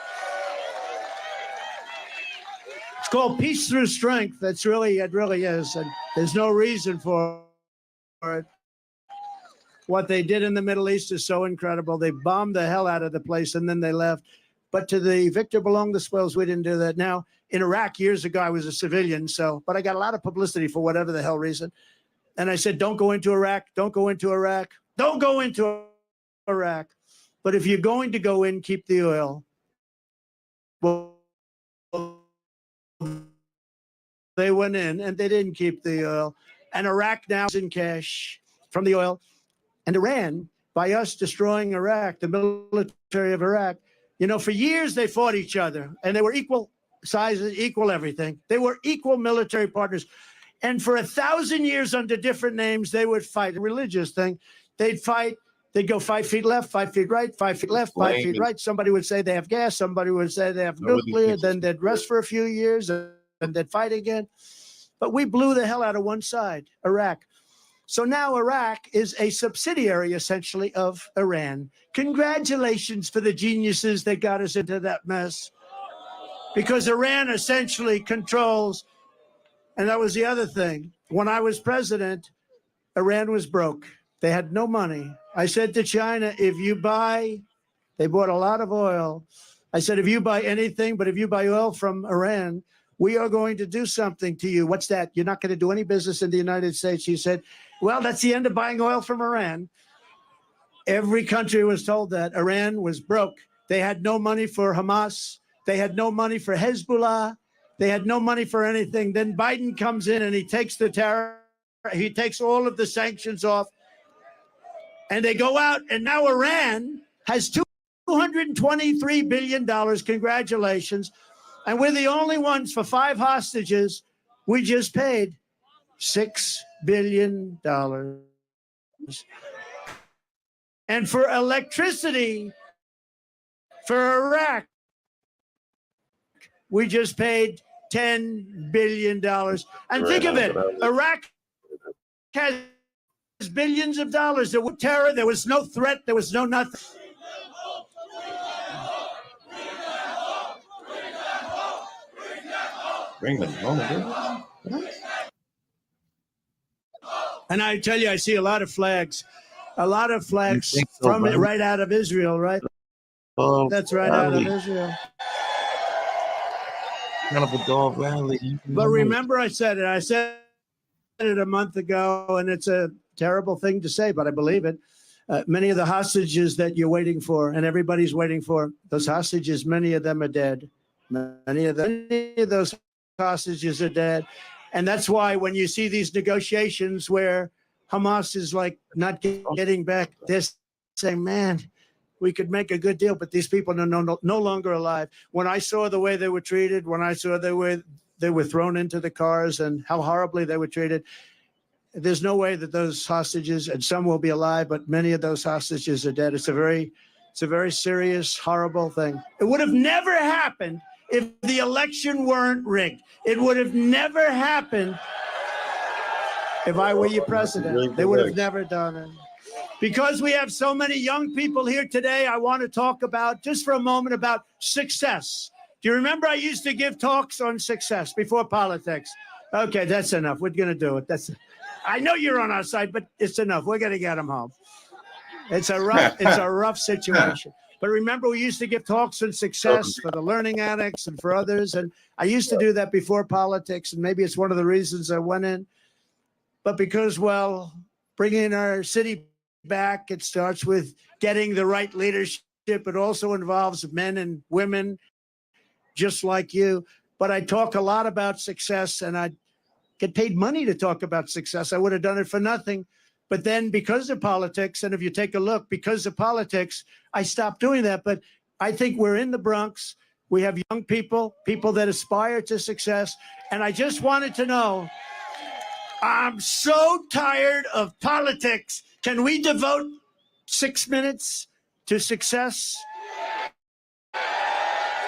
It's called peace through strength. It really is. And there's no reason for it. What they did in the Middle East is so incredible. They bombed the hell out of the place and then they left. But to the victor belong the spoils. We didn't do that. Now, in Iraq years ago, I was a civilian. But I got a lot of publicity for whatever the hell reason. And I said, don't go into Iraq. Don't go into Iraq. Don't go into Iraq. But if you're going to go in, keep the oil. Well, they went in and they didn't keep the oil. And Iraq now is in cash from the oil. And Iran, by us destroying Iraq, the military of Iraq, You know, for years they fought each other, and they were equal sizes, equal everything. They were equal military partners. And for 1,000 years under different names, they would fight. A religious thing. They'd fight. They'd go 5 feet left, 5 feet right, 5 feet left, 5 feet right. Somebody would say they have gas. Somebody would say they have nuclear. Then they'd rest for a few years and they'd fight again. But we blew the hell out of one side, Iraq. So now Iraq is a subsidiary, essentially, of Iran. Congratulations for the geniuses that got us into that mess. Because Iran essentially controls, and that was the other thing. When I was president, Iran was broke. They had no money. I said to China, if you buy, they bought a lot of oil. I said, if you buy anything, but if you buy oil from Iran, we are going to do something to you. What's that? You're not going to do any business in the United States. He said, well, that's the end of buying oil from Iran. Every country was told that. Iran was broke. They had no money for Hamas. They had no money for Hezbollah. They had no money for anything. Then Biden comes in and he takes the tariff. He takes all of the sanctions off. And they go out, and now Iran has $223 billion. Congratulations. And we're the only ones for 5 hostages. We just paid $6 billion. And for electricity, for Iraq, we just paid $10 billion. And think of it, Iraq has billions of dollars. There was terror, there was no threat, there was no nothing. Bring them home. And I tell you, I see a lot of flags from it right out of Israel, right? That's right out of Israel. Kind of a dog rally. But remember, I said it a month ago, and it's a terrible thing to say, but I believe it. Many of the hostages that you're waiting for, and everybody's waiting for, those hostages, many of them are dead. Many of those hostages are dead. And that's why when you see these negotiations where Hamas is like not getting back, they're saying, man, we could make a good deal, but these people are no longer alive. When I saw the way they were treated, when I saw they were thrown into the cars and how horribly they were treated, there's no way that those hostages, and some will be alive, but many of those hostages are dead. It's a very serious, horrible thing. It would have never happened if the election weren't rigged. It would have never happened if I were your president. They would have never done it. Because we have so many young people here today, I want to talk about, just for a moment, about success. Do you remember I used to give talks on success before politics? Okay, that's enough. We're going to do it. I know you're on our side, but it's enough. We're going to get them home. It's a rough situation. But remember, we used to give talks on success for the learning addicts and for others. And I used to do that before politics. And maybe it's one of the reasons I went in. But because, well, bringing our city back, it starts with getting the right leadership. It also involves men and women just like you. But I talk a lot about success, and I get paid money to talk about success. I would have done it for nothing. But then because of politics, and if you take a look, because of politics, I stopped doing that. But I think we're in the Bronx. We have young people that aspire to success. And I just wanted to know, I'm so tired of politics. Can we devote 6 minutes to success?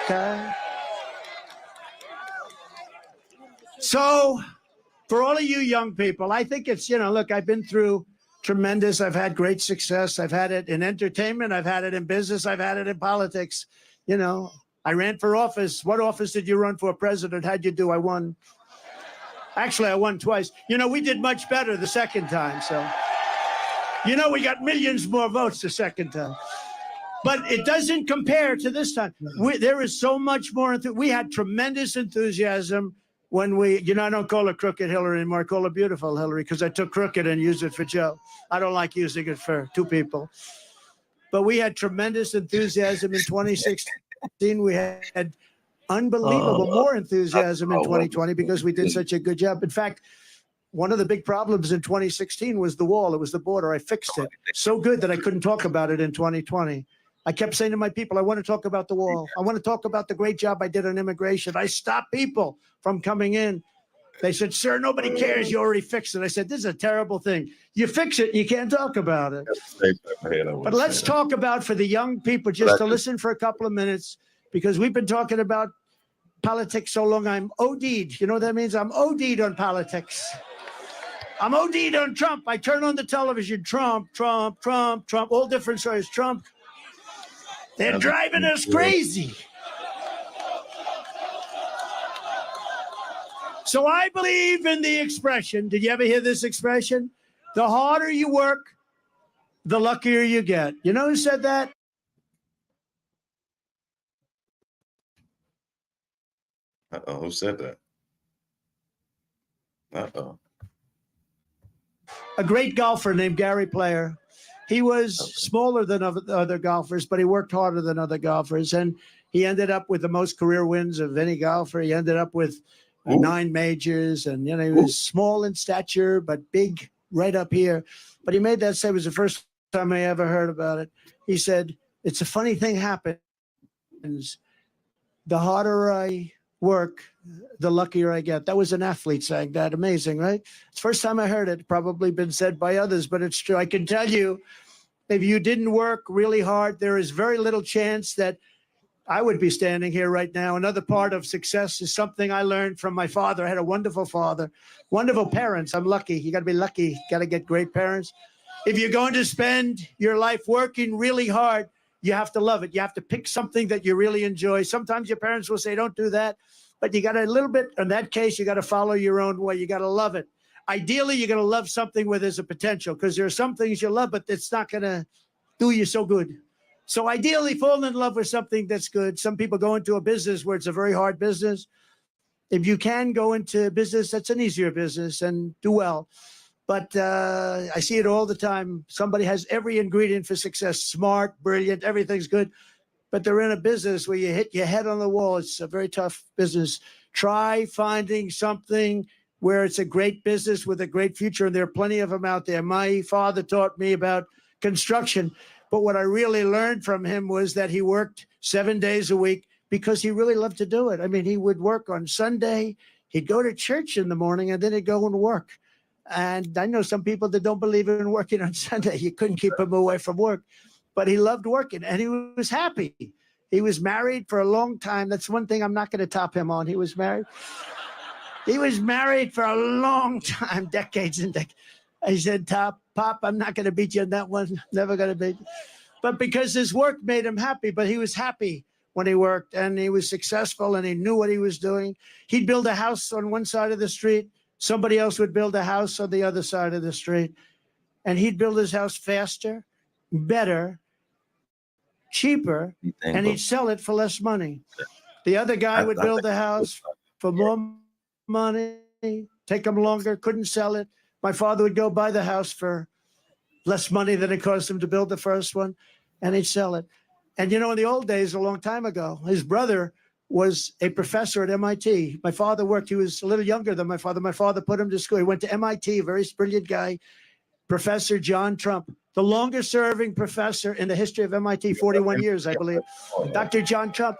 Okay. So for all of you young people, I think it's, look, I've been through tremendous. I've had great success. I've had it in entertainment. I've had it in business. I've had it in politics. I ran for office. What office did you run for? President? How'd you do? I won. Actually, I won twice. We did much better the second time. So, we got millions more votes the second time. But it doesn't compare to this time. There is so much more. We had tremendous enthusiasm. When I don't call her Crooked Hillary anymore. I call her Beautiful Hillary because I took crooked and used it for Joe. I don't like using it for two people. But we had tremendous enthusiasm in 2016. We had unbelievable more enthusiasm in 2020 because we did such a good job. In fact, one of the big problems in 2016 was the wall. It was the border. I fixed it so good that I couldn't talk about it in 2020. I kept saying to my people, I want to talk about the wall. I want to talk about the great job I did on immigration. I stopped people from coming in. They said, sir, nobody cares. You already fixed it. I said, this is a terrible thing. You fix it, and you can't talk about it. But let's talk about, for the young people, just to listen for a couple of minutes, because we've been talking about politics so long. I'm OD'd. You know what that means? I'm OD'd on politics. I'm OD'd on Trump. I turn on the television, Trump, Trump, Trump, Trump, all different stories, Trump. They're driving us crazy. So I believe in the expression. Did you ever hear this expression? The harder you work, the luckier you get. You know who said that? Uh-oh, who said that? Uh-oh. A great golfer named Gary Player. He was smaller than other golfers, but he worked harder than other golfers. And he ended up with the most career wins of any golfer. He ended up with 9 majors. And, you know, he was small in stature, but big right up here. But he made that say, it was the first time I ever heard about it. He said, it's a funny thing happens. The harder I work, the luckier I get. That was an athlete saying that. Amazing, right? It's the first time I heard it. Probably been said by others, but it's true. I can tell you, if you didn't work really hard, there is very little chance that I would be standing here right now. Another part of success is something I learned from my father. I had a wonderful father, wonderful parents. I'm lucky. You got to be lucky. You got to get great parents. If you're going to spend your life working really hard, you have to love it. You have to pick something that you really enjoy. Sometimes your parents will say, don't do that. But you got a little bit, in that case, you got to follow your own way. You got to love it. Ideally, you're going to love something where there's a potential, because there are some things you love, but it's not going to do you so good. So ideally, fall in love with something that's good. Some people go into a business where it's a very hard business. If you can go into a business, that's an easier business, and do well. But I see it all the time. Somebody has every ingredient for success, smart, brilliant, everything's good. But they're in a business where you hit your head on the wall. It's a very tough business. Try finding something where it's a great business with a great future, and there are plenty of them out there. My father taught me about construction, but what I really learned from him was that he worked 7 days a week because he really loved to do it. I mean, he would work on Sunday, he'd go to church in the morning, and then he'd go and work. And I know some people that don't believe in working on Sunday. You couldn't keep him away from work. But he loved working, and he was happy. He was married for a long time. That's one thing I'm not going to top him on. He was married. He was married for a long time, decades and decades. I said, Pop, I'm not going to beat you on that one. Never going to beat you. But because his work made him happy, but he was happy when he worked, and he was successful, and he knew what he was doing. He'd build a house on one side of the street. Somebody else would build a house on the other side of the street. And he'd build his house faster, better, cheaper, and he'd sell it for less money. The other guy would build the house for more money, take him longer, couldn't sell it. My father would go buy the house for less money than it cost him to build the first one, and he'd sell it. And you know, in the old days, a long time ago, his brother was a professor at MIT. My father worked, he was a little younger than my father. My father put him to school. He went to MIT, a very brilliant guy, Professor John Trump, the longest serving professor in the history of MIT, 41 years, I believe. Dr. John Trump.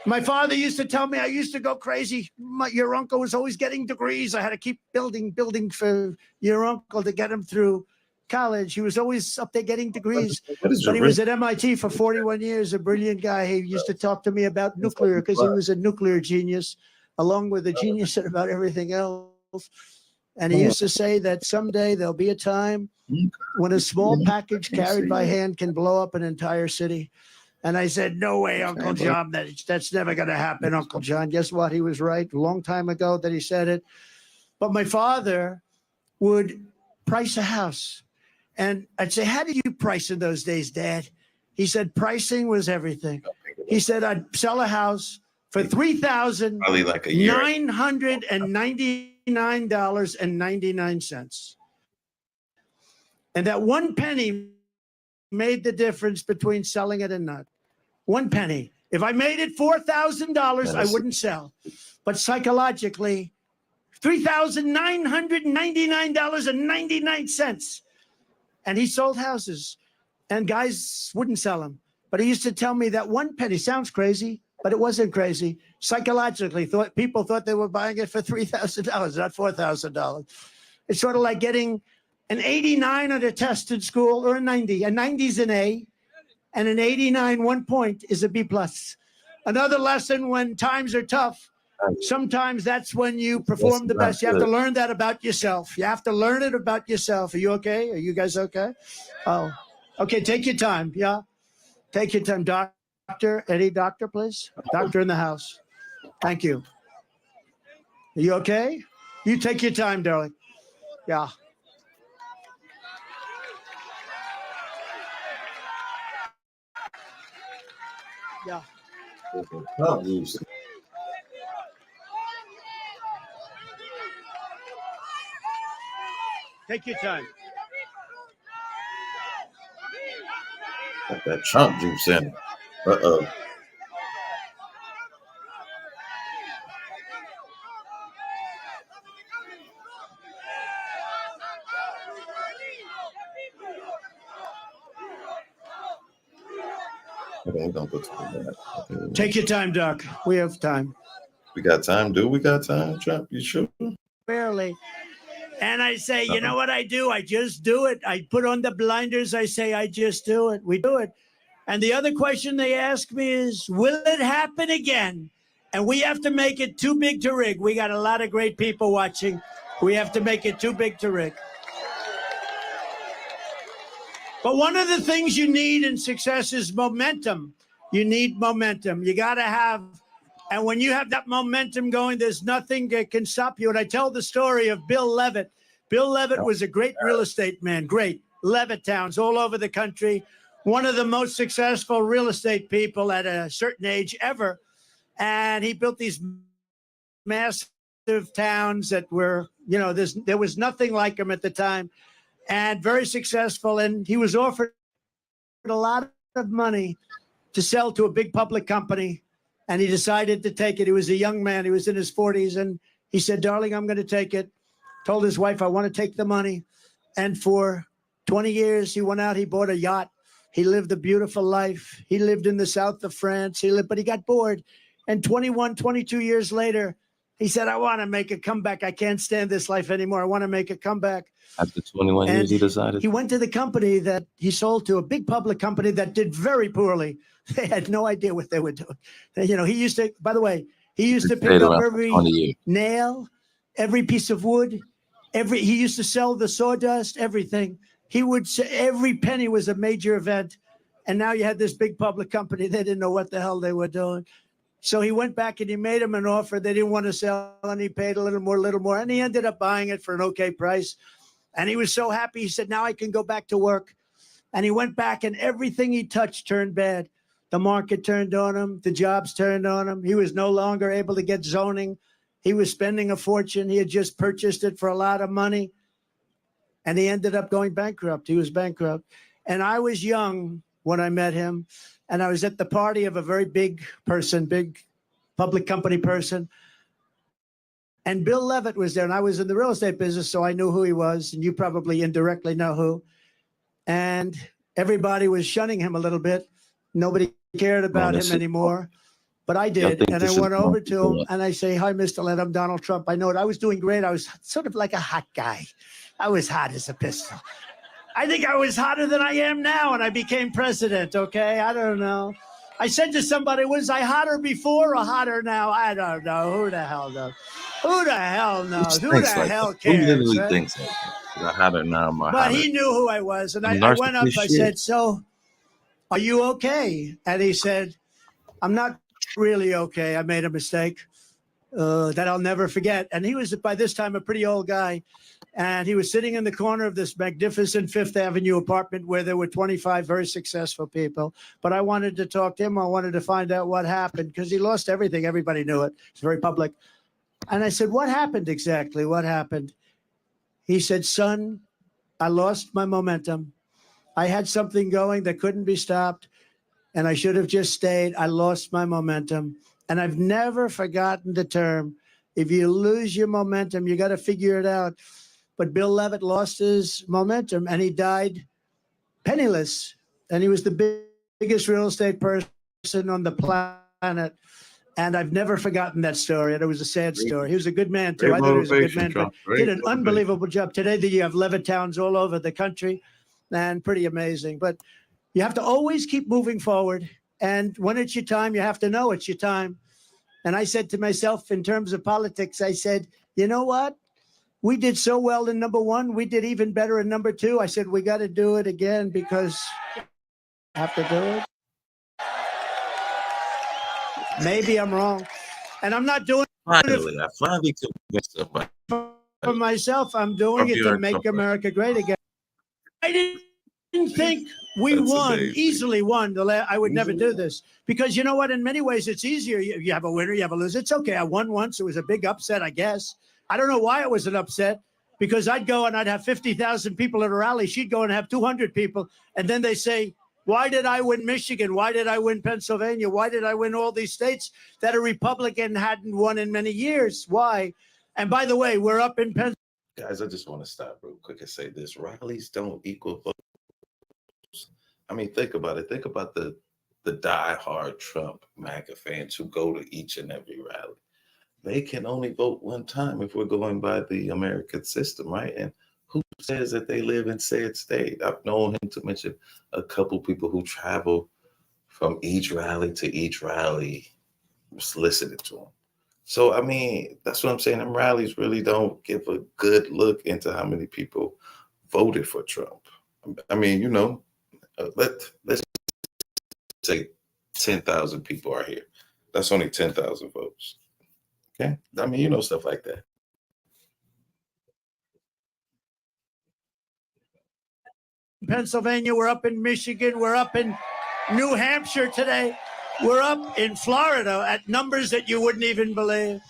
My father used to tell me I used to go crazy. Your uncle was always getting degrees. I had to keep building for your uncle to get him through college. He was always up there getting degrees. But he was at MIT for 41 years, a brilliant guy. He used to talk to me about nuclear because he was a nuclear genius, along with a genius about everything else. And he used to say that someday there'll be a time when a small package carried by hand can blow up an entire city. And I said, no way, Uncle John, that's never going to happen, Uncle John. Guess what? He was right a long time ago that he said it. But my father would price a house. And I'd say, how did you price in those days, Dad? He said, pricing was everything. He said, I'd sell a house for $3,999.99. And that one penny made the difference between selling it and not. 1 penny. If I made it $4,000, I wouldn't sell. But psychologically, $3,999.99. And he sold houses, and guys wouldn't sell them. But he used to tell me that 1 penny sounds crazy, but it wasn't crazy. Psychologically, people thought they were buying it for $3,000, not $4,000. It's sort of like getting an 89 on a test in school or a 90. A 90 is an A, and an 89, 1 point, is a B plus. Another lesson: when times are tough, sometimes that's when you perform the best. You have to learn that about yourself. You have to learn it about yourself. Are you okay? Are you guys okay? Oh, okay. Take your time. Yeah. Take your time. Doctor, any doctor, please? Doctor in the house. Thank you. Are you okay? You take your time, darling. Yeah. Yeah. Take your time. Got that Trump juice in it. Uh-oh. Okay, we're gonna go to that. Okay. Take your time, Doc. We have time. We got time, dude. We got time, Trump. You sure? Barely. And I say, you know what I do? I just do it. I put on the blinders. I say, I just do it. We do it. And the other question they ask me is, will it happen again? And we have to make it too big to rig. We got a lot of great people watching. We have to make it too big to rig. But one of the things you need in success is momentum. You need momentum. You got to have, and when you have that momentum going, there's nothing that can stop you. And I tell the story of Bill Levitt. Bill Levitt was a great real estate man, great. Levitt towns all over the country. One of the most successful real estate people at a certain age ever. And he built these massive towns that were, you know, there was nothing like them at the time, and very successful. And he was offered a lot of money to sell to a big public company, and he decided to take it. He was a young man. He was in his 40s, and he said, darling, I'm going to take it. Told his wife, I want to take the money. And for 20 years, he went out, he bought a yacht. He lived a beautiful life. He lived in the south of France. But he got bored. And 21, 22 years later, he said, I want to make a comeback. I can't stand this life anymore. I want to make a comeback. After 21 years, he decided. He went to the company that he sold to, a big public company that did very poorly. They had no idea what they were doing. You know, he used to, by the way, he used to pick up every nail, every piece of wood, he used to sell the sawdust, everything. He would say every penny was a major event. And now you had this big public company. They didn't know what the hell they were doing. So he went back and he made him an offer. They didn't want to sell, and he paid a little more. And he ended up buying it for an okay price. And he was so happy. He said, now I can go back to work. And he went back, and everything he touched turned bad. The market turned on him. The jobs turned on him. He was no longer able to get zoning. He was spending a fortune. He had just purchased it for a lot of money. And he ended up going bankrupt. He was bankrupt. And I was young when I met him. And I was at the party of a very big person, big public company person. And Bill Levitt was there. And I was in the real estate business, so I knew who he was. And you probably indirectly know who. And everybody was shunning him a little bit. Nobody cared about him anymore. But I did. And I went over to him and I say, hi, Mr. Levitt, I'm Donald Trump. I know it. I was doing great. I was sort of like a hot guy. I was hot as a pistol. I think I was hotter than I am now, and I became president, okay? I don't know. I said to somebody, was I hotter before or hotter now? I don't know. Who the hell knows? Who the hell knows? Who the hell cares? Who literally thinks that? I'm hotter now. But he knew who I was, and I went up, I said, so, are you okay? And he said, I'm not really okay. I made a mistake that I'll never forget. And he was, by this time, a pretty old guy. And he was sitting in the corner of this magnificent Fifth Avenue apartment where there were 25 very successful people. But I wanted to talk to him. I wanted to find out what happened because he lost everything. Everybody knew it. It's very public. And I said, what happened exactly? What happened? He said, son, I lost my momentum. I had something going that couldn't be stopped, and I should have just stayed. I lost my momentum. And I've never forgotten the term. If you lose your momentum, you got to figure it out. But Bill Levitt lost his momentum, and he died penniless. And he was the biggest real estate person on the planet. And I've never forgotten that story. And it was a sad story. He was a good man, too. Great I thought he was a good motivation, man, but Trump. Great did an motivation. unbelievable job. Today, you have Levitowns all over the country, and pretty amazing. But you have to always keep moving forward. And when it's your time, you have to know it's your time. And I said to myself, in terms of politics, I said, you know what? We did so well in number one. We did even better in number two. I said, we got to do it again because I have to do it. Maybe I'm wrong. And I'm not doing Finally, I finally convinced somebody. for myself. I'm doing it to make America great again. I didn't think we That's won, amazing. easily won. I would never do this because you know what? In many ways, it's easier. You have a winner, you have a loser. It's okay. I won once. It was a big upset, I guess. I don't know why it was an upset because I'd go and I'd have 50,000 people at a rally. She'd go and have 200 people. And then they say, why did I win Michigan? Why did I win Pennsylvania? Why did I win all these states that a Republican hadn't won in many years? Why? And by the way, we're up in Pennsylvania. Guys, I just want to stop real quick and say this. Rallies don't equal votes. I mean, think about it. Think about the diehard Trump MAGA fans who go to each and every rally. They can only vote one time if we're going by the American system, right? And who says that they live in said state? I've known him to mention a couple people who travel from each rally to each rally, just listening to him. So, I mean, that's what I'm saying. Them rallies really don't give a good look into how many people voted for Trump. I mean, you know, let's say 10,000 people are here. That's only 10,000 votes. Okay? I mean, you know, stuff like that. Pennsylvania, we're up in Michigan, we're up in New Hampshire today, we're up in Florida at numbers that you wouldn't even believe.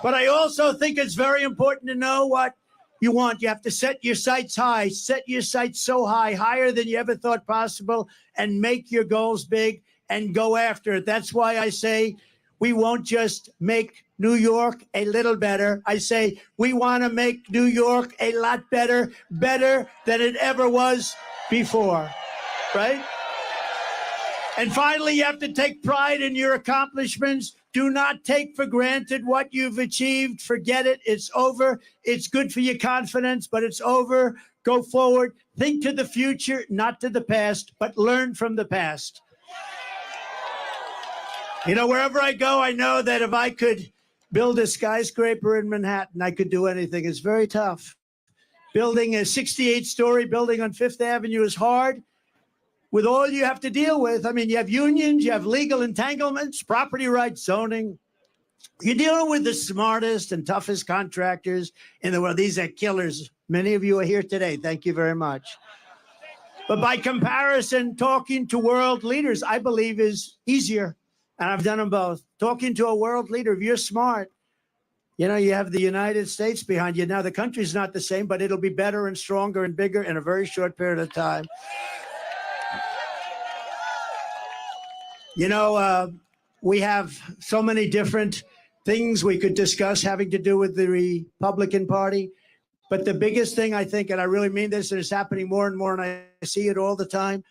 But I also think it's very important to know what you want. You have to set your sights high, set your sights so high, higher than you ever thought possible, and make your goals big and go after it. That's why I say we won't just make New York a little better. I say we want to make New York a lot better, better than it ever was before, right? And finally, you have to take pride in your accomplishments. Do not take for granted what you've achieved. Forget it. It's over. It's good for your confidence, but it's over. Go forward. Think to the future, not to the past, but learn from the past. You know, wherever I go, I know that if I could build a skyscraper in Manhattan, I could do anything. It's very tough. Building a 68-story building on Fifth Avenue is hard with all you have to deal with. I mean, you have unions, you have legal entanglements, property rights, zoning. You're dealing with the smartest and toughest contractors in the world. These are killers. Many of you are here today. Thank you very much. But by comparison, talking to world leaders, I believe, is easier. And I've done them both. Talking to a world leader, if you're smart, you know, you have the United States behind you. Now, the country's not the same, but it'll be better and stronger and bigger in a very short period of time. You know, we have so many different things we could discuss having to do with the Republican Party. But the biggest thing, I think, and I really mean this, and it's happening more and more, and I see it all the time,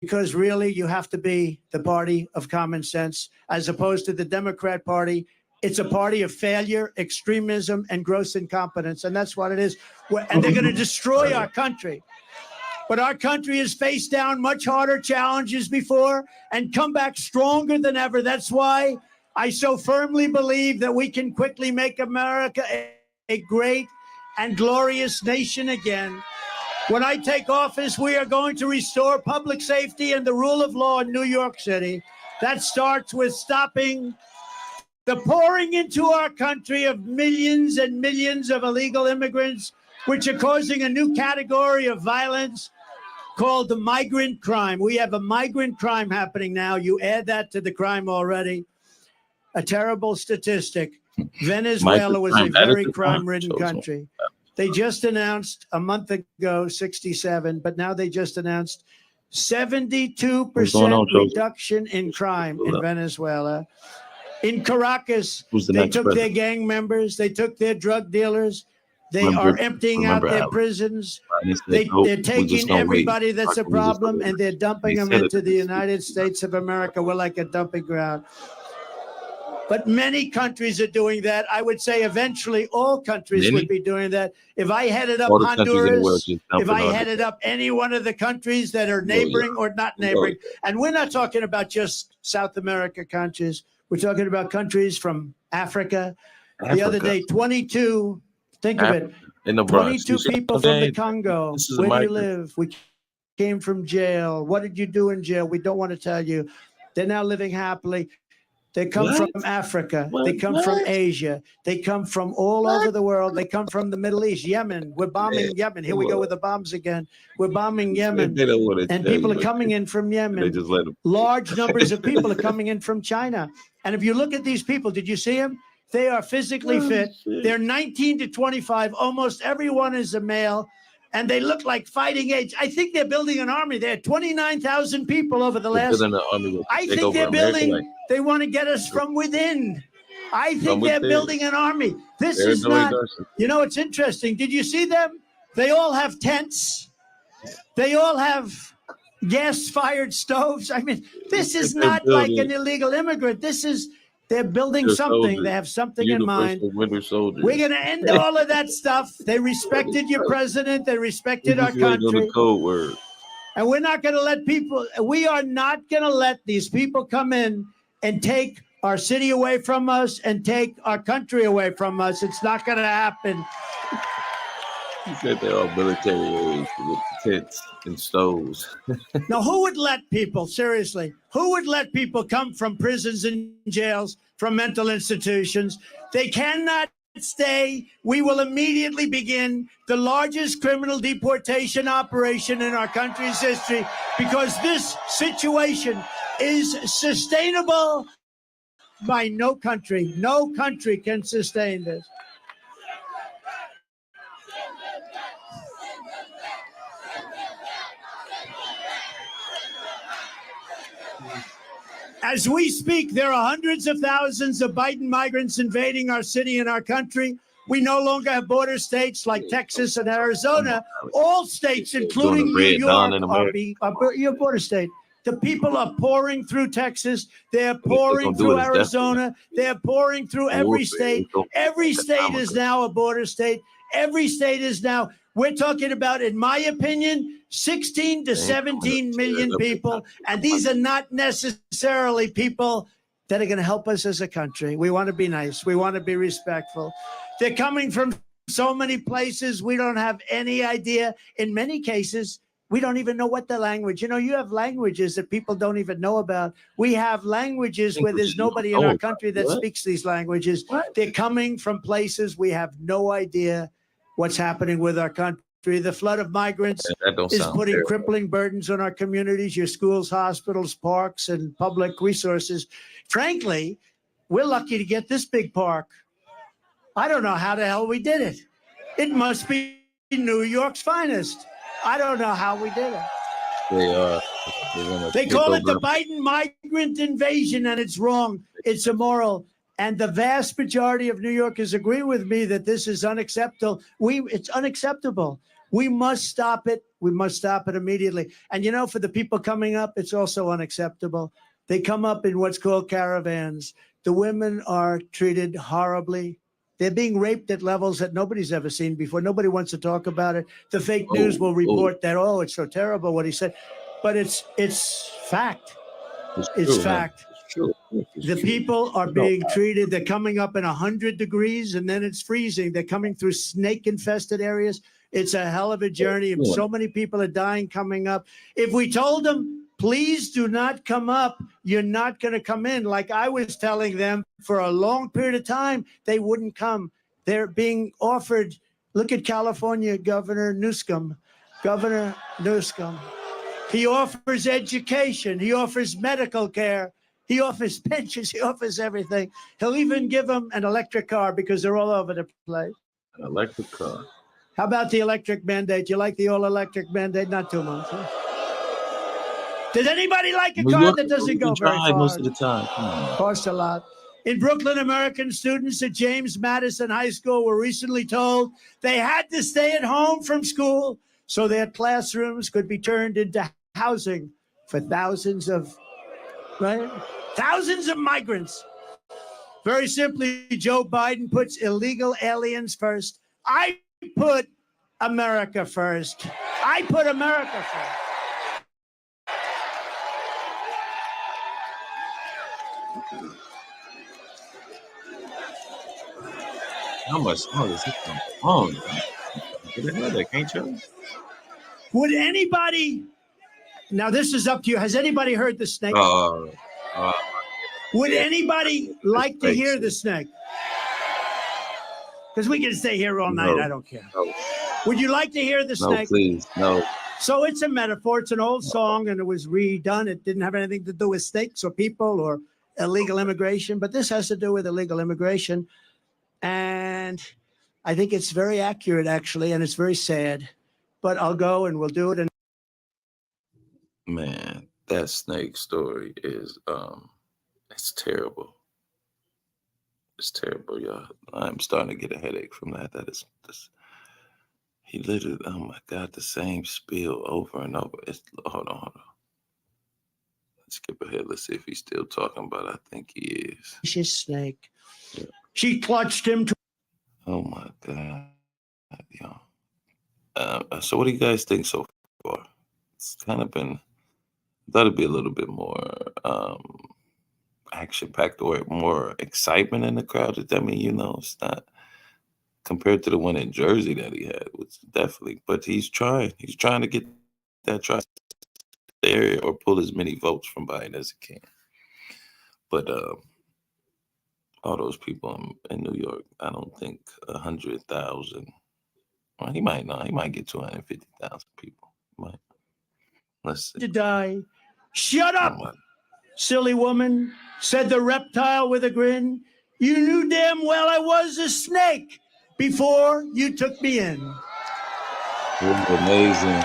because really you have to be the party of common sense as opposed to the Democrat Party. It's a party of failure, extremism, and gross incompetence. And that's what it is. And they're going to destroy our country. But our country has faced down much harder challenges before and come back stronger than ever. That's why I so firmly believe that we can quickly make America a great and glorious nation again. When I take office, we are going to restore public safety and the rule of law in New York City. That starts with stopping the pouring into our country of millions and millions of illegal immigrants, which are causing a new category of violence called the migrant crime. We have a migrant crime happening now. You add that to the crime already. A terrible statistic. Venezuela was a very crime-ridden country. They just announced a month ago 67, but now they just announced 72% reduction in crime in Venezuela. In Caracas, they took their gang members, they took their drug dealers, They are emptying out their prisons. They're taking everybody that's a problem and they're dumping them into the United States of America. We're like a dumping ground. But many countries are doing that. I would say eventually all countries would be doing that. If I headed up Honduras, if I headed up any one of the countries that are neighboring or not neighboring, and we're not talking about just South America countries. We're talking about countries from Africa. The other day, 22, think of it, 22 people from the Congo. Where do you live? We came from jail. What did you do in jail? We don't want to tell you. They're now living happily. They come from Africa. They come from Asia. They come from all over the world. They come from the Middle East, Yemen. We're bombing Yemen. Here we go with the bombs again. We're bombing Yemen. And people are coming in from Yemen. Large numbers of people are coming in from China. And if you look at these people, did you see them? They are physically fit. They're 19 to 25. Almost everyone is a male. And they look like fighting age. I think they're building an army. They had 29,000 people over the last. I think they're building. They want to get us from within. I think they're building an army. This is not. You know, it's interesting. Did you see them? They all have tents. They all have gas-fired stoves. I mean, this is not like an illegal immigrant. This is. They're building something. They have something in mind. We're going to end all of that stuff. They respected your president. They respected our country. And we're not going to let people, we are not going to let these people come in and take our city away from us and take our country away from us. It's not going to happen. You said they're all military age with tents and stoves. Now, who would let people, seriously, who would let people come from prisons and jails, from mental institutions? They cannot stay. We will immediately begin the largest criminal deportation operation in our country's history because this situation is sustainable by no country. No country can sustain this. As we speak, there are hundreds of thousands of Biden migrants invading our city and our country. We no longer have border states like Texas and Arizona. All states, including New York, are your border state. The people are pouring through Texas. They're pouring through Arizona. They're pouring through every state. Every state is now a border state. Every state is now. We're talking about, in my opinion, 16 to 17 million people. And these are not necessarily people that are going to help us as a country. We want to be nice. We want to be respectful. They're coming from so many places. We don't have any idea. In many cases, we don't even know what the language. You know, you have languages that people don't even know about. We have languages where there's nobody in our country that speaks these languages. They're coming from places we have no idea what's happening with our country. The flood of migrants is putting crippling burdens on our communities, your schools, hospitals, parks, and public resources. Frankly, we're lucky to get this big park. I don't know how the hell we did it. It must be New York's finest. I don't know how we did it. They call it the Biden migrant invasion, and it's wrong. It's immoral. And the vast majority of New Yorkers agree with me that this is unacceptable. It's unacceptable. We must stop it. We must stop it immediately. And, you know, for the people coming up, it's also unacceptable. They come up in what's called caravans. The women are treated horribly. They're being raped at levels that nobody's ever seen before. Nobody wants to talk about it. The fake news will report that, oh, it's so terrible what he said. But it's fact. It's fact. The people are being treated. They're coming up in 100 degrees and then it's freezing. They're coming through snake infested areas. It's a hell of a journey. And so many people are dying coming up. If we told them, please do not come up, you're not going to come in. Like I was telling them for a long period of time, they wouldn't come. They're being offered. Look at California Governor Newsom. Governor Newsom. He offers education. He offers medical care. He offers pensions. He offers everything. He'll even give them an electric car because they're all over the place. An electric car. How about the electric mandate? You like the all-electric mandate? Not too much. Huh? Does anybody like a car that doesn't go very far? Most of the time. Costs a lot. In Brooklyn, American students at James Madison High School were recently told they had to stay at home from school so their classrooms could be turned into housing for thousands of migrants. Very simply, Joe Biden puts illegal aliens first. I put America first. I put America first. How much longer is it on? Get ahead of that, can't you? Would anybody, now this is up to you. Has anybody heard the snake? Would anybody like to hear the snake? Because we can stay here all night. No. I don't care. No, Would you like to hear the no, snake? please, no. So it's a metaphor. It's an old song, and it was redone. It didn't have anything to do with snakes or people or illegal immigration, but this has to do with illegal immigration. And I think it's very accurate, actually, and it's very sad. But I'll go and we'll do it. And Man, that snake story is it's terrible. It's terrible, y'all. I'm starting to get a headache from that. That is this. He literally, oh my God, the same spiel over and over. Hold on. Let's skip ahead. Let's see if he's still talking about it. I think he is. vicious snake. Yeah. She clutched him to. Oh my God, y'all. So what do you guys think so far? It's kind of been, I thought it'd be a little bit more action-packed or more excitement in the crowd. I mean, it's not compared to the one in Jersey that he had, which definitely, but he's trying to get that area or pull as many votes from Biden as he can. But all those people in New York, I don't think 100,000. Well, he might not. He might get 250,000 people. Might. Let's see. To die. Shut up, Oh, my- silly woman, said the reptile with a grin. You knew damn well I was a snake before you took me in. Amazing.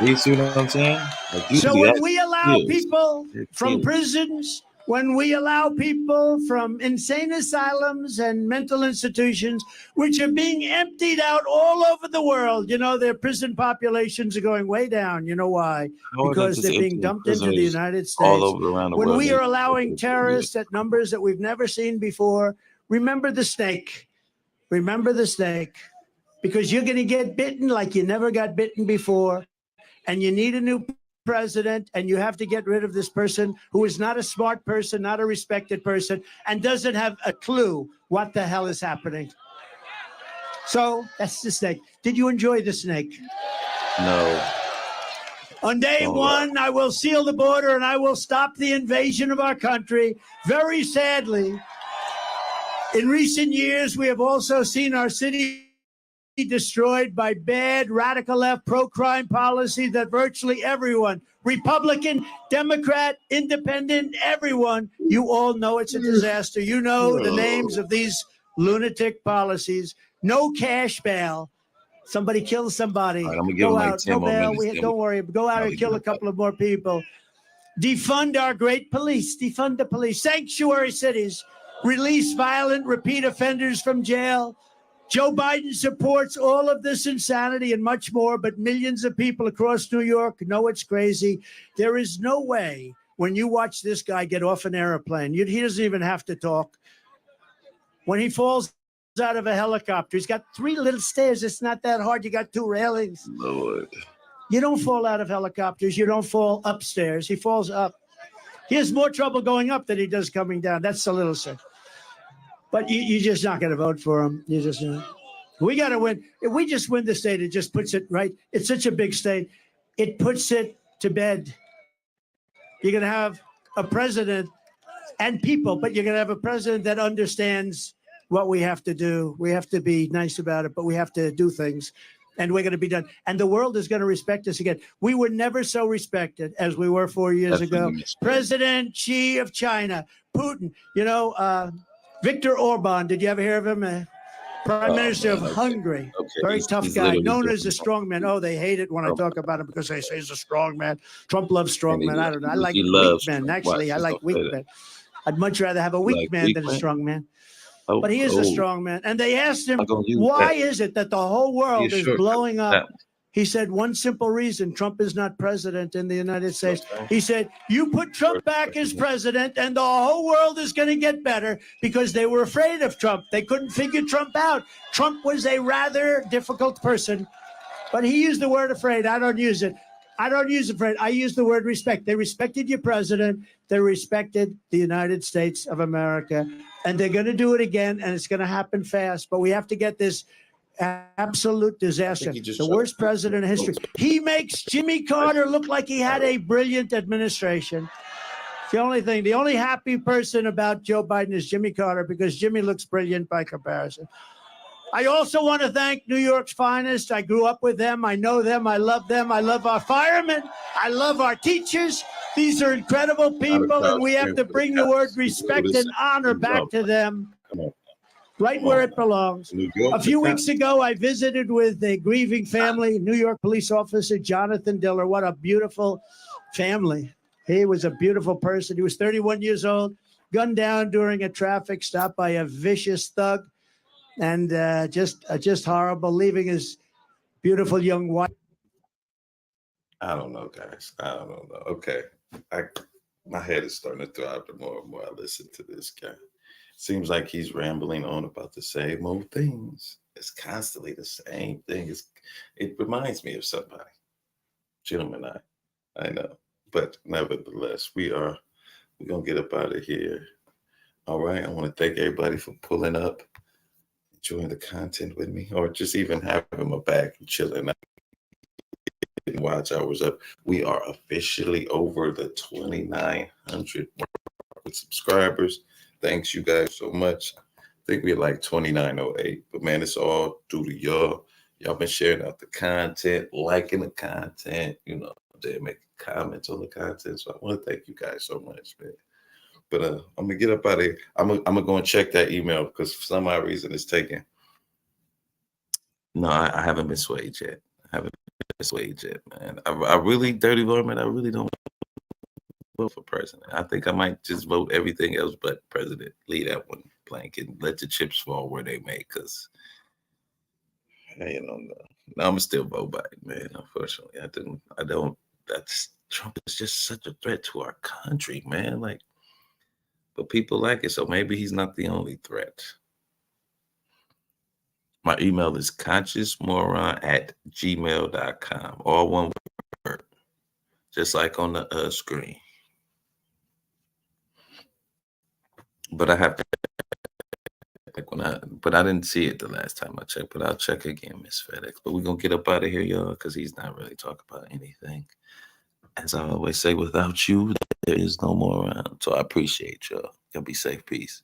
You see what I'm saying? Like, So usually when that we allow is- people it from is. prisons, when we allow people from insane asylums and mental institutions, which are being emptied out all over the world, their prison populations are going way down. You know why? How are they Because just they're being emptying dumped into the prisoners United States. all over around the When world? we are allowing terrorists at numbers that we've never seen before, remember the snake. Remember the snake. Because you're going to get bitten like you never got bitten before. And you need a new president, and you have to get rid of this person who is not a smart person, not a respected person, and doesn't have a clue what the hell is happening. So that's the snake. Did you enjoy the snake? No. On day one, I will seal the border and I will stop the invasion of our country. Very sadly, in recent years, we have also seen our city destroyed by bad radical left pro-crime policy that virtually everyone, Republican, Democrat, Independent, everyone, you all know it's a disaster. You know the names of these lunatic policies. No cash bail. Somebody kills somebody. All right, I'm gonna give Go him like out. 10 No more bail. minutes, then Don't worry. Go out and kill a couple of more people. Defund our great police. Defund the police. Sanctuary cities. Release violent repeat offenders from jail. Joe Biden supports all of this insanity and much more, but millions of people across New York know it's crazy. There is no way when you watch this guy get off an airplane, he doesn't even have to talk. When he falls out of a helicopter, he's got 3 little stairs. It's not that hard. You got 2 railings. Lord. You don't fall out of helicopters. You don't fall upstairs. He falls up. He has more trouble going up than he does coming down. That's a little sick. But you're just not going to vote for him. You just, we got to win. If we just win the state, it just puts it right. It's such a big state. It puts it to bed. You're going to have a president and people, but you're going to have a president that understands what we have to do. We have to be nice about it, but we have to do things. And we're going to be done. And the world is going to respect us again. We were never so respected as we were 4 years ago. President Xi of China, Putin, Viktor Orban, did you ever hear of him? Prime Minister of Hungary. Okay. Very tough guy, known as a strong man. Oh, they hate it when I talk about him because they say he's a strong man. Trump loves strong men. I don't know. I like weak men. Actually, I like weak men. I'd much rather have a weak Like man weak than a man? strong man. Oh, But he is a oh, strong man. And they asked him, I'm gonna use why that. is it that the whole world Yeah, is sure. blowing up? That- He said, one simple reason: Trump is not president in the United States. Okay. He said, you put Trump back as president and the whole world is going to get better, because they were afraid of Trump. They couldn't figure Trump out. Trump was a rather difficult person, but he used the word afraid. I don't use it. I don't use afraid. I use the word respect. They respected your president. They respected the United States of America. And they're going to do it again, and it's going to happen fast. But we have to get this absolute disaster. he just The tried worst to- president in history. He makes Jimmy Carter look like he had a brilliant administration. The only thing, the only happy person about Joe Biden is Jimmy Carter, because Jimmy looks brilliant by comparison. I also want to thank New York's finest. I grew up with them. I know them. I love them. I love our firemen. I love our teachers. These are incredible people, and we have to bring the word respect and honor back to them, Come on. right where it belongs. New York, A few weeks ago, I visited with a grieving family, New York police officer Jonathan Diller. What a beautiful family. He was a beautiful person. He was 31 years old, gunned down during a traffic stop by a vicious thug, and just horrible, leaving his beautiful young wife. I don't know, guys. I don't know. Okay. My head is starting to throb the more and more I listen to this guy. Seems like he's rambling on about the same old things. It's constantly the same thing. It reminds me of somebody. Gentlemen, I know. But nevertheless, we're gonna get up out of here. All right. I want to thank everybody for pulling up, enjoying the content with me, or just even having my back and chilling out. Watch hours up. We are officially over the 2,900 subscribers. Thanks you guys so much. I think we're like 2,908, but man, it's all due to y'all. Y'all been sharing out the content, liking the content, they're making comments on the content. So I want to thank you guys so much, man. But I'm gonna get up out of here. I'm gonna go and check that email, because for some odd reason it's taken. No, I haven't been swayed yet. I haven't been swayed yet, man. I really, Dirty Lorman, I really don't vote for president. I think I might just vote everything else but president. Leave that one blank and let the chips fall where they may, because no, I'm gonna still vote Biden, man. Unfortunately, I don't. That's Trump is just such a threat to our country, man. Like, but people like it, so maybe he's not the only threat. My email is consciousmoron@gmail.com. All one word, just like on the screen. But I have to, but I didn't see it the last time I checked. But I'll check again, Miss FedEx. But we're gonna get up out of here, y'all, because he's not really talking about anything. As I always say, without you, there is no more around. So I appreciate y'all. Y'all be safe. Peace.